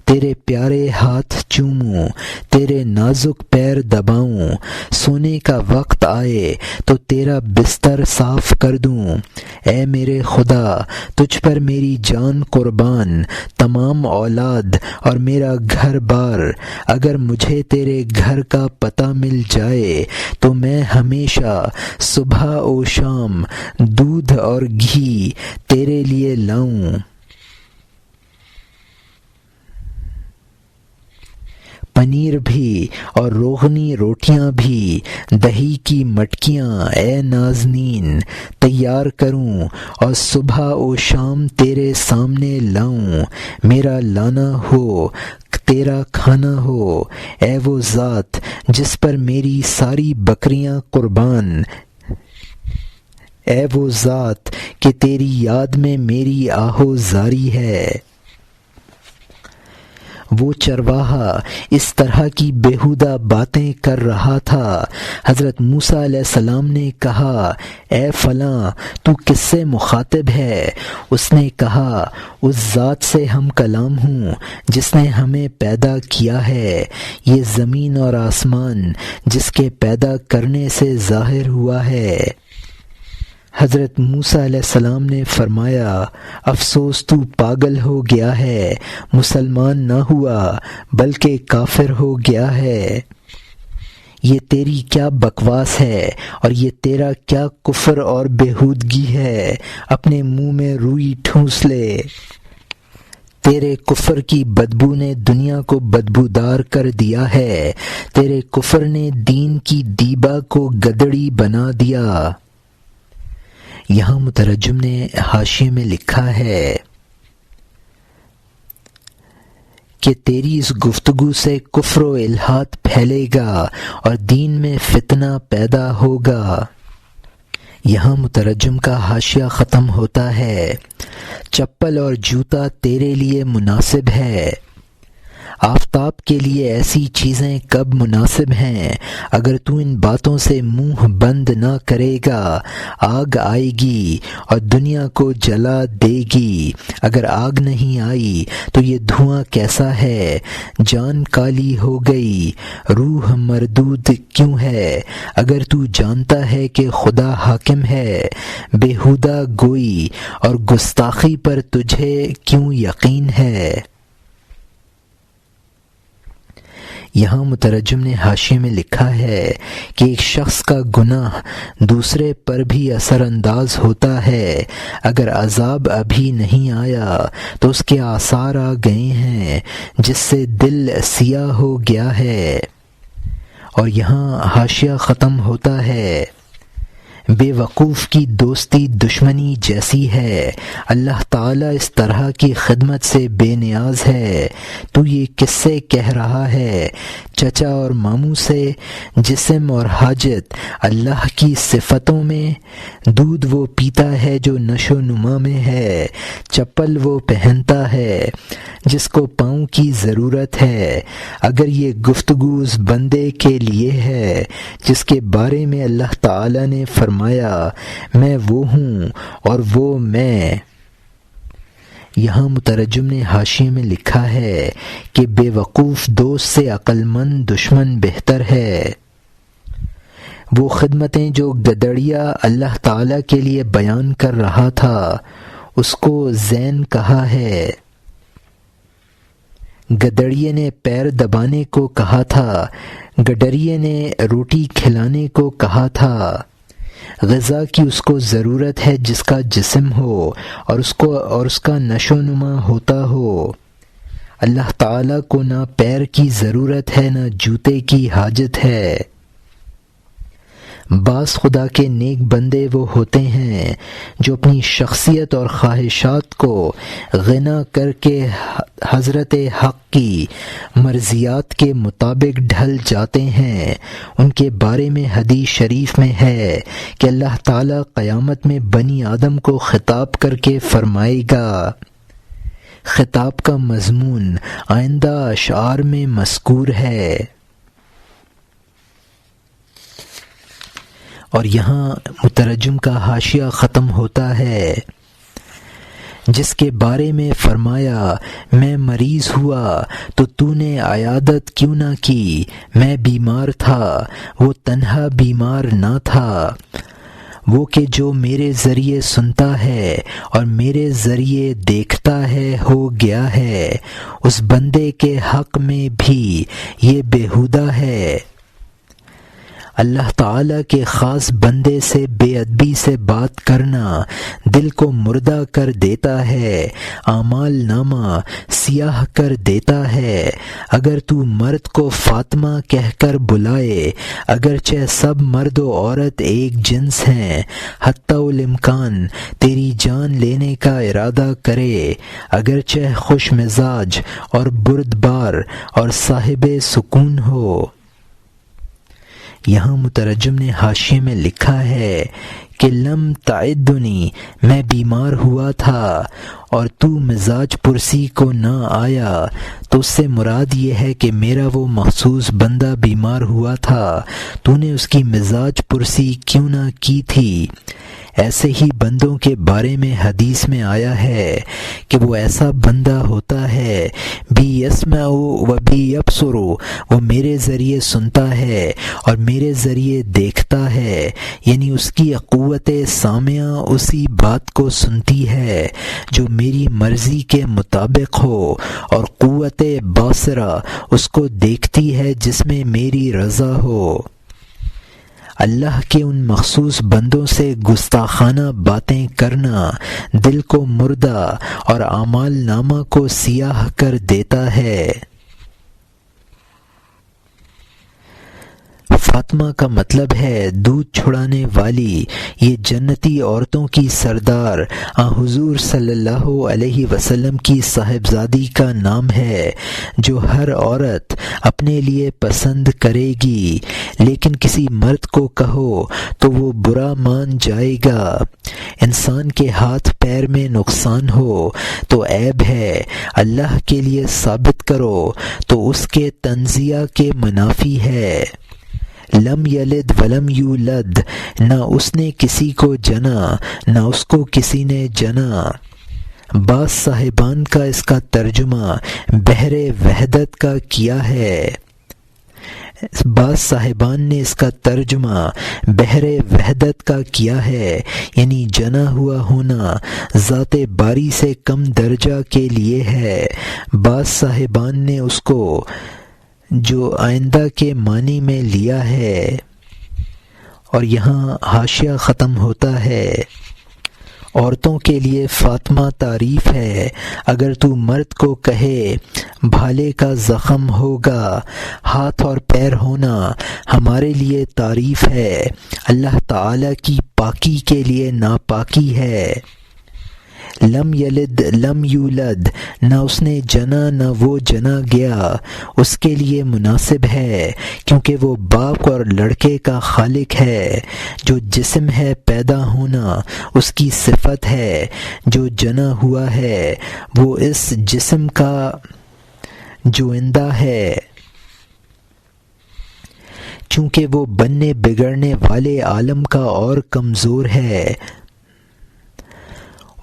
تیرے پیارے ہاتھ چوموں، تیرے نازک پیر دباؤں، سونے کا وقت آئے تو تیرا بستر صاف کر دوں۔ اے میرے خدا، تجھ پر میری جان قربان، تمام اولاد اور میرا گھر بار۔ اگر مجھے تیرے گھر کا پتہ مل جائے تو میں ہمیشہ صبح و شام دودھ اور گھی تیرے لیے لاؤں۔ پنیر بھی اور روغنی روٹیاں بھی، دہی کی مٹکیاں اے نازنین تیار کروں اور صبح و شام تیرے سامنے لاؤں۔ میرا لانا ہو تیرا کھانا ہو، اے وہ ذات جس پر میری ساری بکریاں قربان، اے وہ ذات کہ تیری یاد میں میری آہو زاری ہے۔ وہ چرواہا اس طرح کی بیہودہ باتیں کر رہا تھا۔ حضرت موسیٰ علیہ السلام نے کہا، اے فلاں تو کس سے مخاطب ہے؟ اس نے کہا، اس ذات سے ہم کلام ہوں جس نے ہمیں پیدا کیا ہے۔ یہ زمین اور آسمان جس کے پیدا کرنے سے ظاہر ہوا ہے۔ حضرت موسیٰ علیہ السلام نے فرمایا، افسوس تو پاگل ہو گیا ہے، مسلمان نہ ہوا بلکہ کافر ہو گیا ہے۔ یہ تیری کیا بکواس ہے اور یہ تیرا کیا کفر اور بےہودگی ہے؟ اپنے منہ میں روئی ٹھونس لے۔ تیرے کفر کی بدبو نے دنیا کو بدبودار کر دیا ہے، تیرے کفر نے دین کی دیبا کو گدڑی بنا دیا۔ یہاں مترجم نے حاشیے میں لکھا ہے کہ تیری اس گفتگو سے کفر و الحاد پھیلے گا اور دین میں فتنہ پیدا ہوگا۔ یہاں مترجم کا حاشیہ ختم ہوتا ہے۔ چپل اور جوتا تیرے لیے مناسب ہے، آفتاب کے لیے ایسی چیزیں کب مناسب ہیں؟ اگر تو ان باتوں سے منہ بند نہ کرے گا آگ آئے گی اور دنیا کو جلا دے گی۔ اگر آگ نہیں آئی تو یہ دھواں کیسا ہے؟ جان کالی ہو گئی، روح مردود کیوں ہے؟ اگر تو جانتا ہے کہ خدا حاکم ہے، بیہودہ گوئی اور گستاخی پر تجھے کیوں یقین ہے؟ یہاں مترجم نے حاشیے میں لکھا ہے کہ ایک شخص کا گناہ دوسرے پر بھی اثر انداز ہوتا ہے۔ اگر عذاب ابھی نہیں آیا تو اس کے آثار آ گئے ہیں، جس سے دل سیاہ ہو گیا ہے۔ اور یہاں حاشیہ ختم ہوتا ہے، بے وقوف کی دوستی دشمنی جیسی ہے۔ اللہ تعالیٰ اس طرح کی خدمت سے بے نیاز ہے۔ تو یہ کس سے کہہ رہا ہے؟ چچا اور ماموں سے؟ جسم اور حاجت اللہ کی صفتوں میں؟ دودھ وہ پیتا ہے جو نشو و نما میں ہے، چپل وہ پہنتا ہے جس کو پاؤں کی ضرورت ہے۔ اگر یہ گفتگو اس بندے کے لیے ہے جس کے بارے میں اللہ تعالیٰ نے فرمایا میں وہ ہوں اور وہ میں، یہاں مترجم نے حاشیے میں لکھا ہے کہ بے وقوف دوست سے عقل مند دشمن بہتر ہے۔ وہ خدمتیں جو گدڑیا اللہ تعالیٰ کے لیے بیان کر رہا تھا اس کو زین کہا ہے۔ گدڑیے نے پیر دبانے کو کہا تھا، گڈریے نے روٹی کھلانے کو کہا تھا۔ غذا کی اس کو ضرورت ہے جس کا جسم ہو اور اس کا نشو و نما ہوتا ہو۔ اللہ تعالیٰ کو نہ پیر کی ضرورت ہے نہ جوتے کی حاجت ہے۔ بعض خدا کے نیک بندے وہ ہوتے ہیں جو اپنی شخصیت اور خواہشات کو غنا کر کے حضرت حق کی مرضیات کے مطابق ڈھل جاتے ہیں۔ ان کے بارے میں حدیث شریف میں ہے کہ اللہ تعالیٰ قیامت میں بنی آدم کو خطاب کر کے فرمائے گا۔ خطاب کا مضمون آئندہ اشعار میں مذکور ہے۔ اور یہاں مترجم کا حاشیہ ختم ہوتا ہے، جس کے بارے میں فرمایا میں مریض ہوا تو نے عیادت کیوں نہ کی، میں بیمار تھا وہ تنہا بیمار نہ تھا۔ وہ کہ جو میرے ذریعے سنتا ہے اور میرے ذریعے دیکھتا ہے ہو گیا ہے، اس بندے کے حق میں بھی یہ بیہودہ ہے۔ اللہ تعالیٰ کے خاص بندے سے بے ادبی سے بات کرنا دل کو مردہ کر دیتا ہے، اعمال نامہ سیاہ کر دیتا ہے۔ اگر تو مرد کو فاطمہ کہہ کر بلائے، اگرچہ سب مرد و عورت ایک جنس ہیں، حتی الامکان تیری جان لینے کا ارادہ کرے، اگرچہ خوش مزاج اور بردبار اور صاحب سکون ہو۔ یہاں مترجم نے حاشیے میں لکھا ہے کہ لم تعدنی، میں بیمار ہوا تھا اور تو مزاج پرسی کو نہ آیا، تو اس سے مراد یہ ہے کہ میرا وہ مخصوص بندہ بیمار ہوا تھا، تو نے اس کی مزاج پرسی کیوں نہ کی تھی۔ ایسے ہی بندوں کے بارے میں حدیث میں آیا ہے کہ وہ ایسا بندہ ہوتا ہے بی یسمع و بی یبصر، وہ میرے ذریعے سنتا ہے اور میرے ذریعے دیکھتا ہے، یعنی اس کی قوت سامعہ اسی بات کو سنتی ہے جو میری مرضی کے مطابق ہو، اور قوت باصرہ اس کو دیکھتی ہے جس میں میری رضا ہو۔ اللہ کے ان مخصوص بندوں سے گستاخانہ باتیں کرنا دل کو مردہ اور اعمال نامہ کو سیاہ کر دیتا ہے۔ فاطمہ کا مطلب ہے دودھ چھڑانے والی۔ یہ جنتی عورتوں کی سردار حضور صلی اللہ علیہ وسلم کی صاحبزادی کا نام ہے، جو ہر عورت اپنے لیے پسند کرے گی، لیکن کسی مرد کو کہو تو وہ برا مان جائے گا۔ انسان کے ہاتھ پیر میں نقصان ہو تو عیب ہے، اللہ کے لیے ثابت کرو تو اس کے تنزیہ کے منافی ہے۔ لم یلد ولم یولد، نہ اس نے کسی کو جنا نہ اس کو کسی نے جنا۔ بعض صاحبان کا اس کا ترجمہ بحر وحدت کا کیا ہے۔ بعض صاحبان نے اس کا ترجمہ بحر وحدت کا کیا ہے، یعنی جنا ہوا ہونا ذات باری سے کم درجہ کے لیے ہے۔ بعض صاحبان نے اس کو جو آئندہ کے معنی میں لیا ہے، اور یہاں حاشیہ ختم ہوتا ہے۔ عورتوں کے لیے فاطمہ تعریف ہے۔ اگر تو مرد کو کہے بھالے کا زخم ہوگا، ہاتھ اور پیر ہونا ہمارے لیے تعریف ہے، اللہ تعالی کی پاکی کے لیے ناپاکی ہے۔ لم یلد لم یولد، نہ اس نے جنا نہ وہ جنا گیا، اس کے لیے مناسب ہے کیونکہ وہ باپ اور لڑکے کا خالق ہے۔ جو جسم ہے پیدا ہونا اس کی صفت ہے، جو جنا ہوا ہے وہ اس جسم کا جوئندہ ہے، چونکہ وہ بننے بگڑنے والے عالم کا اور کمزور ہے۔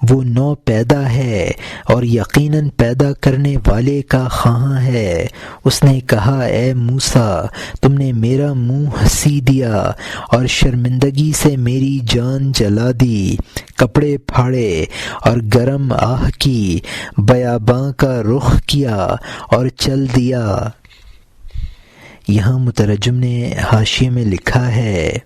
وہ نو پیدا ہے اور یقیناً پیدا کرنے والے کا خواہاں ہے۔ اس نے کہا اے موسیٰ، تم نے میرا منہ سی دیا اور شرمندگی سے میری جان جلا دی، کپڑے پھاڑے اور گرم آہ کی، بیاباں کا رخ کیا اور چل دیا۔ یہاں مترجم نے حاشیے میں لکھا ہے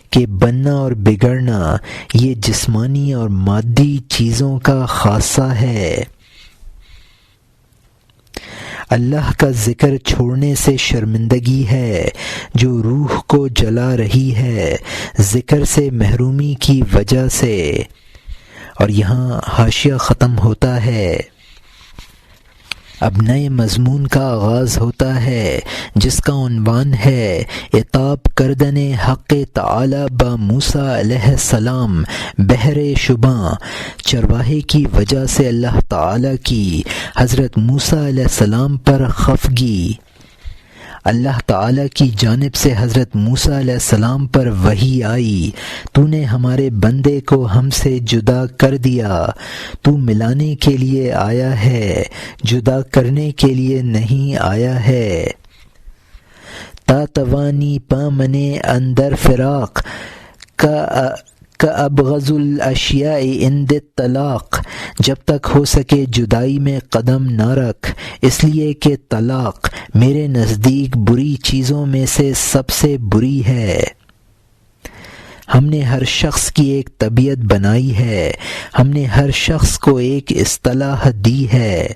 کہ بننا اور بگڑنا یہ جسمانی اور مادی چیزوں کا خاصہ ہے۔ اللہ کا ذکر چھوڑنے سے شرمندگی ہے جو روح کو جلا رہی ہے ذکر سے محرومی کی وجہ سے۔ اور یہاں حاشیہ ختم ہوتا ہے۔ اب نئے مضمون کا آغاز ہوتا ہے جس کا عنوان ہے عتاب کردن حق تعالی با موسیٰ علیہ السلام بحر شباں۔ چرواہے کی وجہ سے اللہ تعالی کی حضرت موسیٰ علیہ السلام پر خفگی۔ اللہ تعالیٰ کی جانب سے حضرت موسیٰ علیہ السلام پر وحی آئی، تو نے ہمارے بندے کو ہم سے جدا کر دیا، تو ملانے کے لیے آیا ہے، جدا کرنے کے لیے نہیں آیا ہے۔ تا توانی پا منے اندر فراق کا ابغض الاشیاء عند الطلاق، جب تک ہو سکے جدائی میں قدم نہ رکھ، اس لیے کہ طلاق میرے نزدیک بری چیزوں میں سے سب سے بری ہے۔ ہم نے ہر شخص کی ایک طبیعت بنائی ہے، ہم نے ہر شخص کو ایک اصطلاح دی ہے،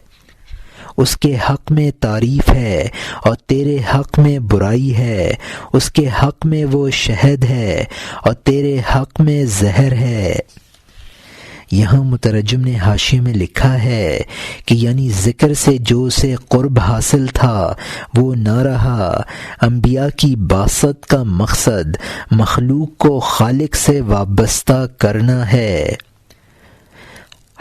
اس کے حق میں تعریف ہے اور تیرے حق میں برائی ہے، اس کے حق میں وہ شہد ہے اور تیرے حق میں زہر ہے۔ یہاں مترجم نے حاشیے میں لکھا ہے کہ یعنی ذکر سے جو اسے قرب حاصل تھا وہ نہ رہا۔ انبیاء کی بعثت کا مقصد مخلوق کو خالق سے وابستہ کرنا ہے۔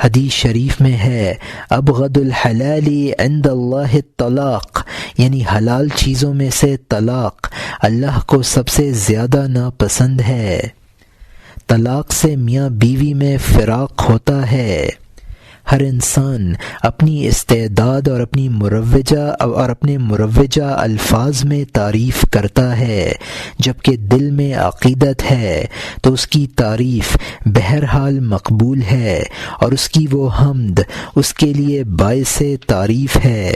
حدیث شریف میں ہے ابغض الحلال عند اللہ الطلاق، یعنی حلال چیزوں میں سے طلاق اللہ کو سب سے زیادہ ناپسند ہے۔ طلاق سے میاں بیوی میں فراق ہوتا ہے۔ ہر انسان اپنی استعداد اور اپنے مروجہ الفاظ میں تعریف کرتا ہے، جبکہ دل میں عقیدت ہے تو اس کی تعریف بہرحال مقبول ہے اور اس کی وہ حمد اس کے لیے باعث تعریف ہے۔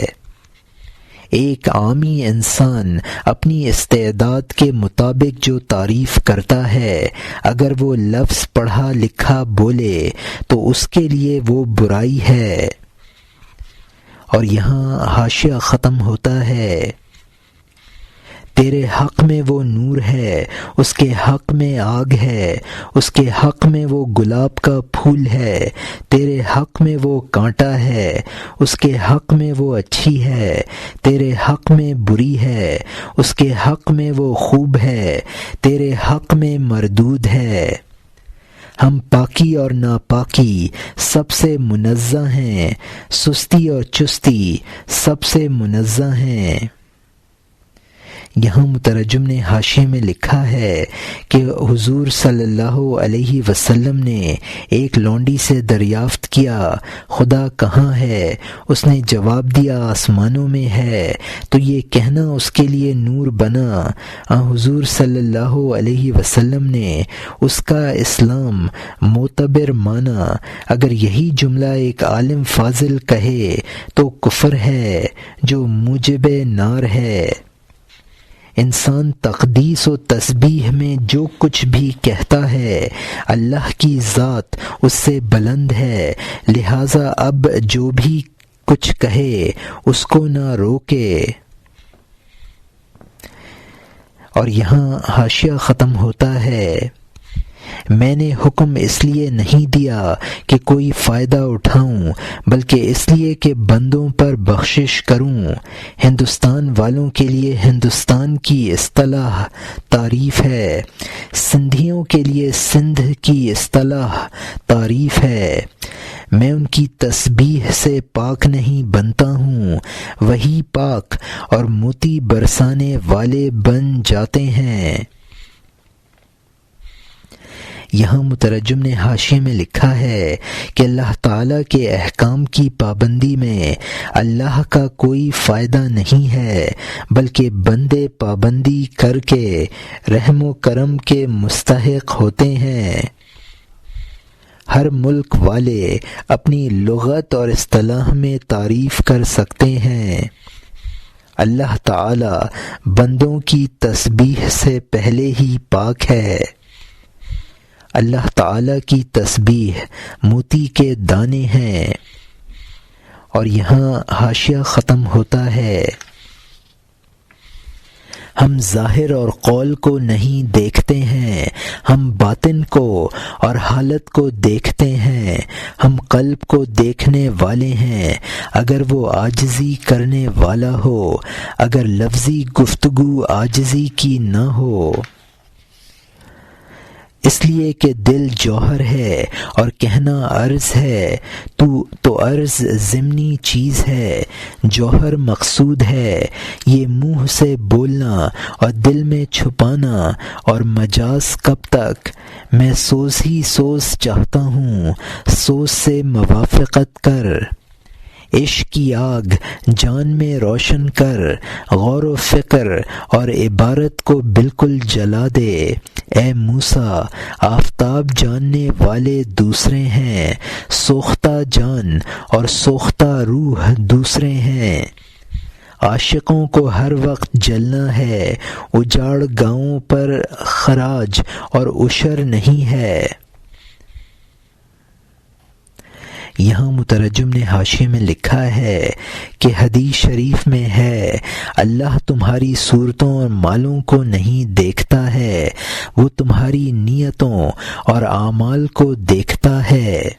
ایک عامی انسان اپنی استعداد کے مطابق جو تعریف کرتا ہے، اگر وہ لفظ پڑھا لکھا بولے تو اس کے لیے وہ برائی ہے۔ اور یہاں حاشیہ ختم ہوتا ہے۔ تیرے حق میں وہ نور ہے، اس کے حق میں آگ ہے، اس کے حق میں وہ گلاب کا پھول ہے، تیرے حق میں وہ کانٹا ہے، اس کے حق میں وہ اچھی ہے، تیرے حق میں بری ہے، اس کے حق میں وہ خوب ہے، تیرے حق میں مردود ہے۔ ہم پاکی اور ناپاکی سب سے منزہ ہیں، سستی اور چستی سب سے منزہ ہیں۔ یہاں مترجم نے حاشیے میں لکھا ہے کہ حضور صلی اللہ علیہ وسلم نے ایک لونڈی سے دریافت کیا، خدا کہاں ہے؟ اس نے جواب دیا آسمانوں میں ہے، تو یہ کہنا اس کے لیے نور بنا۔ حضور صلی اللہ علیہ وسلم نے اس کا اسلام معتبر مانا۔ اگر یہی جملہ ایک عالم فاضل کہے تو کفر ہے جو موجب نار ہے۔ انسان تقدیس و تسبیح میں جو کچھ بھی کہتا ہے اللہ کی ذات اس سے بلند ہے، لہٰذا اب جو بھی کچھ کہے اس کو نہ روکے۔ اور یہاں حاشیہ ختم ہوتا ہے، میں نے حکم اس لیے نہیں دیا کہ کوئی فائدہ اٹھاؤں بلکہ اس لیے کہ بندوں پر بخشش کروں۔ ہندوستان والوں کے لیے ہندوستان کی اصطلاح تعریف ہے، سندھیوں کے لیے سندھ کی اصطلاح تعریف ہے۔ میں ان کی تسبیح سے پاک نہیں بنتا ہوں، وہی پاک اور موتی برسانے والے بن جاتے ہیں۔ یہاں مترجم نے حاشیے میں لکھا ہے کہ اللہ تعالیٰ کے احکام کی پابندی میں اللہ کا کوئی فائدہ نہیں ہے، بلکہ بندے پابندی کر کے رحم و کرم کے مستحق ہوتے ہیں۔ ہر ملک والے اپنی لغت اور اصطلاح میں تعریف کر سکتے ہیں۔ اللہ تعالیٰ بندوں کی تسبیح سے پہلے ہی پاک ہے۔ اللہ تعالیٰ کی تسبیح موتی کے دانے ہیں۔ اور یہاں حاشیہ ختم ہوتا ہے، ہم ظاہر اور قول کو نہیں دیکھتے ہیں، ہم باطن کو اور حالت کو دیکھتے ہیں، ہم قلب کو دیکھنے والے ہیں۔ اگر وہ عاجزی کرنے والا ہو، اگر لفظی گفتگو عاجزی کی نہ ہو، اس لیے کہ دل جوہر ہے اور کہنا عرض ہے، تو عرض ضمنی چیز ہے، جوہر مقصود ہے۔ یہ منہ سے بولنا اور دل میں چھپانا اور مجاز کب تک؟ میں سوز ہی سوز چاہتا ہوں، سوز سے موافقت کر۔ عشق کی آگ جان میں روشن کر، غور و فکر اور عبارت کو بالکل جلا دے۔ اے موسیٰ، آفتاب جاننے والے دوسرے ہیں، سوختہ جان اور سوختہ روح دوسرے ہیں۔ عاشقوں کو ہر وقت جلنا ہے، اجاڑ گاؤں پر خراج اور عشر نہیں ہے۔ یہاں مترجم نے حاشیے میں لکھا ہے کہ حدیث شریف میں ہے، اللہ تمہاری صورتوں اور مالوں کو نہیں دیکھتا ہے، وہ تمہاری نیتوں اور اعمال کو دیکھتا ہے۔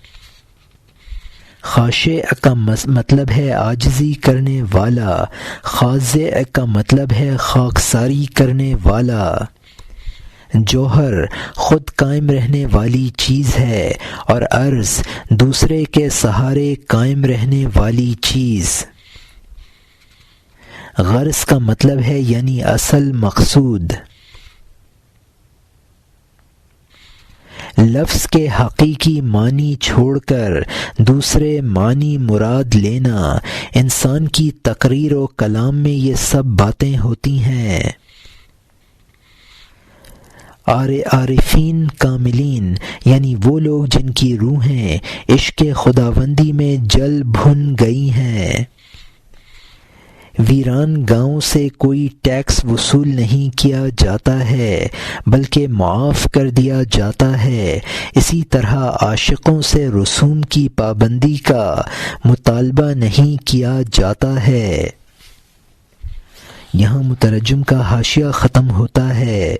خاشع کا مطلب ہے عاجزی کرنے والا، خاضع کا مطلب ہے خاکساری کرنے والا۔ جوہر خود قائم رہنے والی چیز ہے اور عرض دوسرے کے سہارے قائم رہنے والی چیز۔ غرض کا مطلب ہے یعنی اصل مقصود۔ لفظ کے حقیقی معنی چھوڑ کر دوسرے معنی مراد لینا، انسان کی تقریر و کلام میں یہ سب باتیں ہوتی ہیں۔ عارفین کاملین یعنی وہ لوگ جن کی روحیں عشق خداوندی میں جل بھن گئی ہیں۔ ویران گاؤں سے کوئی ٹیکس وصول نہیں کیا جاتا ہے بلکہ معاف کر دیا جاتا ہے۔ اسی طرح عاشقوں سے رسوم کی پابندی کا مطالبہ نہیں کیا جاتا ہے۔ یہاں مترجم کا حاشیہ ختم ہوتا ہے۔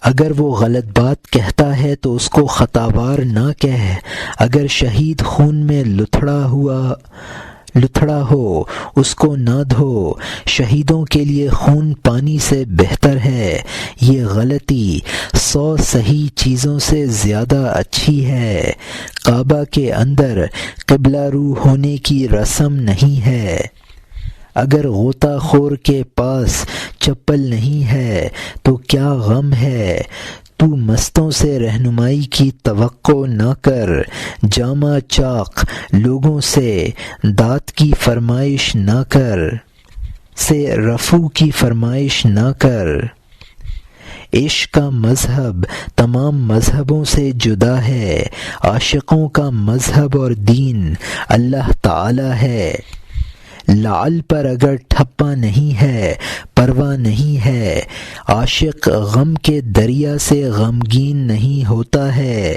اگر وہ غلط بات کہتا ہے تو اس کو خطاوار نہ کہہ، اگر شہید خون میں لتھڑا ہو اس کو نہ دھو، شہیدوں کے لیے خون پانی سے بہتر ہے، یہ غلطی 100 صحیح چیزوں سے زیادہ اچھی ہے۔ کعبہ کے اندر قبلہ رو ہونے کی رسم نہیں ہے، اگر غوطہ خور کے پاس چپل نہیں ہے تو کیا غم ہے، تو مستوں سے رہنمائی کی توقع نہ کر، جامہ چاق لوگوں سے داد کی فرمائش نہ کر، سے رفو کی فرمائش نہ کر۔ عشق کا مذہب تمام مذہبوں سے جدا ہے، عاشقوں کا مذہب اور دین اللہ تعالی ہے۔ لعل پر اگر ٹھپا نہیں ہے پرواہ نہیں ہے، عاشق غم کے دریا سے غمگین نہیں ہوتا ہے۔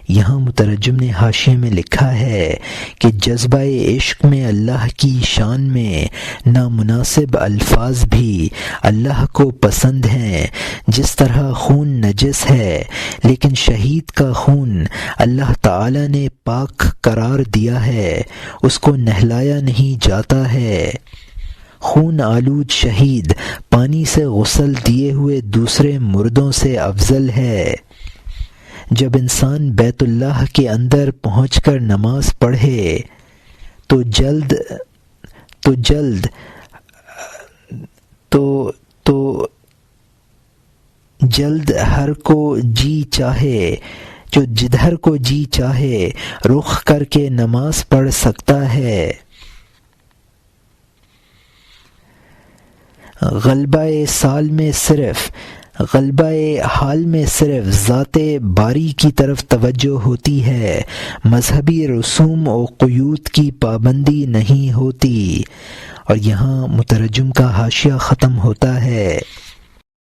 یہاں مترجم نے حاشیے میں لکھا ہے کہ جذبہ عشق میں اللہ کی شان میں نامناسب الفاظ بھی اللہ کو پسند ہیں۔ جس طرح خون نجس ہے لیکن شہید کا خون اللہ تعالی نے پاک قرار دیا ہے، اس کو نہلایا نہیں جاتا ہے۔ خون آلود شہید پانی سے غسل دیے ہوئے دوسرے مردوں سے افضل ہے۔ جب انسان بیت اللہ کے اندر پہنچ کر نماز پڑھے تو جلد ہر کو جی چاہے، جو جدھر کو جی چاہے رخ کر کے نماز پڑھ سکتا ہے۔ غلبہ حال میں صرف ذات باری کی طرف توجہ ہوتی ہے، مذہبی رسوم و قیود کی پابندی نہیں ہوتی۔ اور یہاں مترجم کا حاشیہ ختم ہوتا ہے۔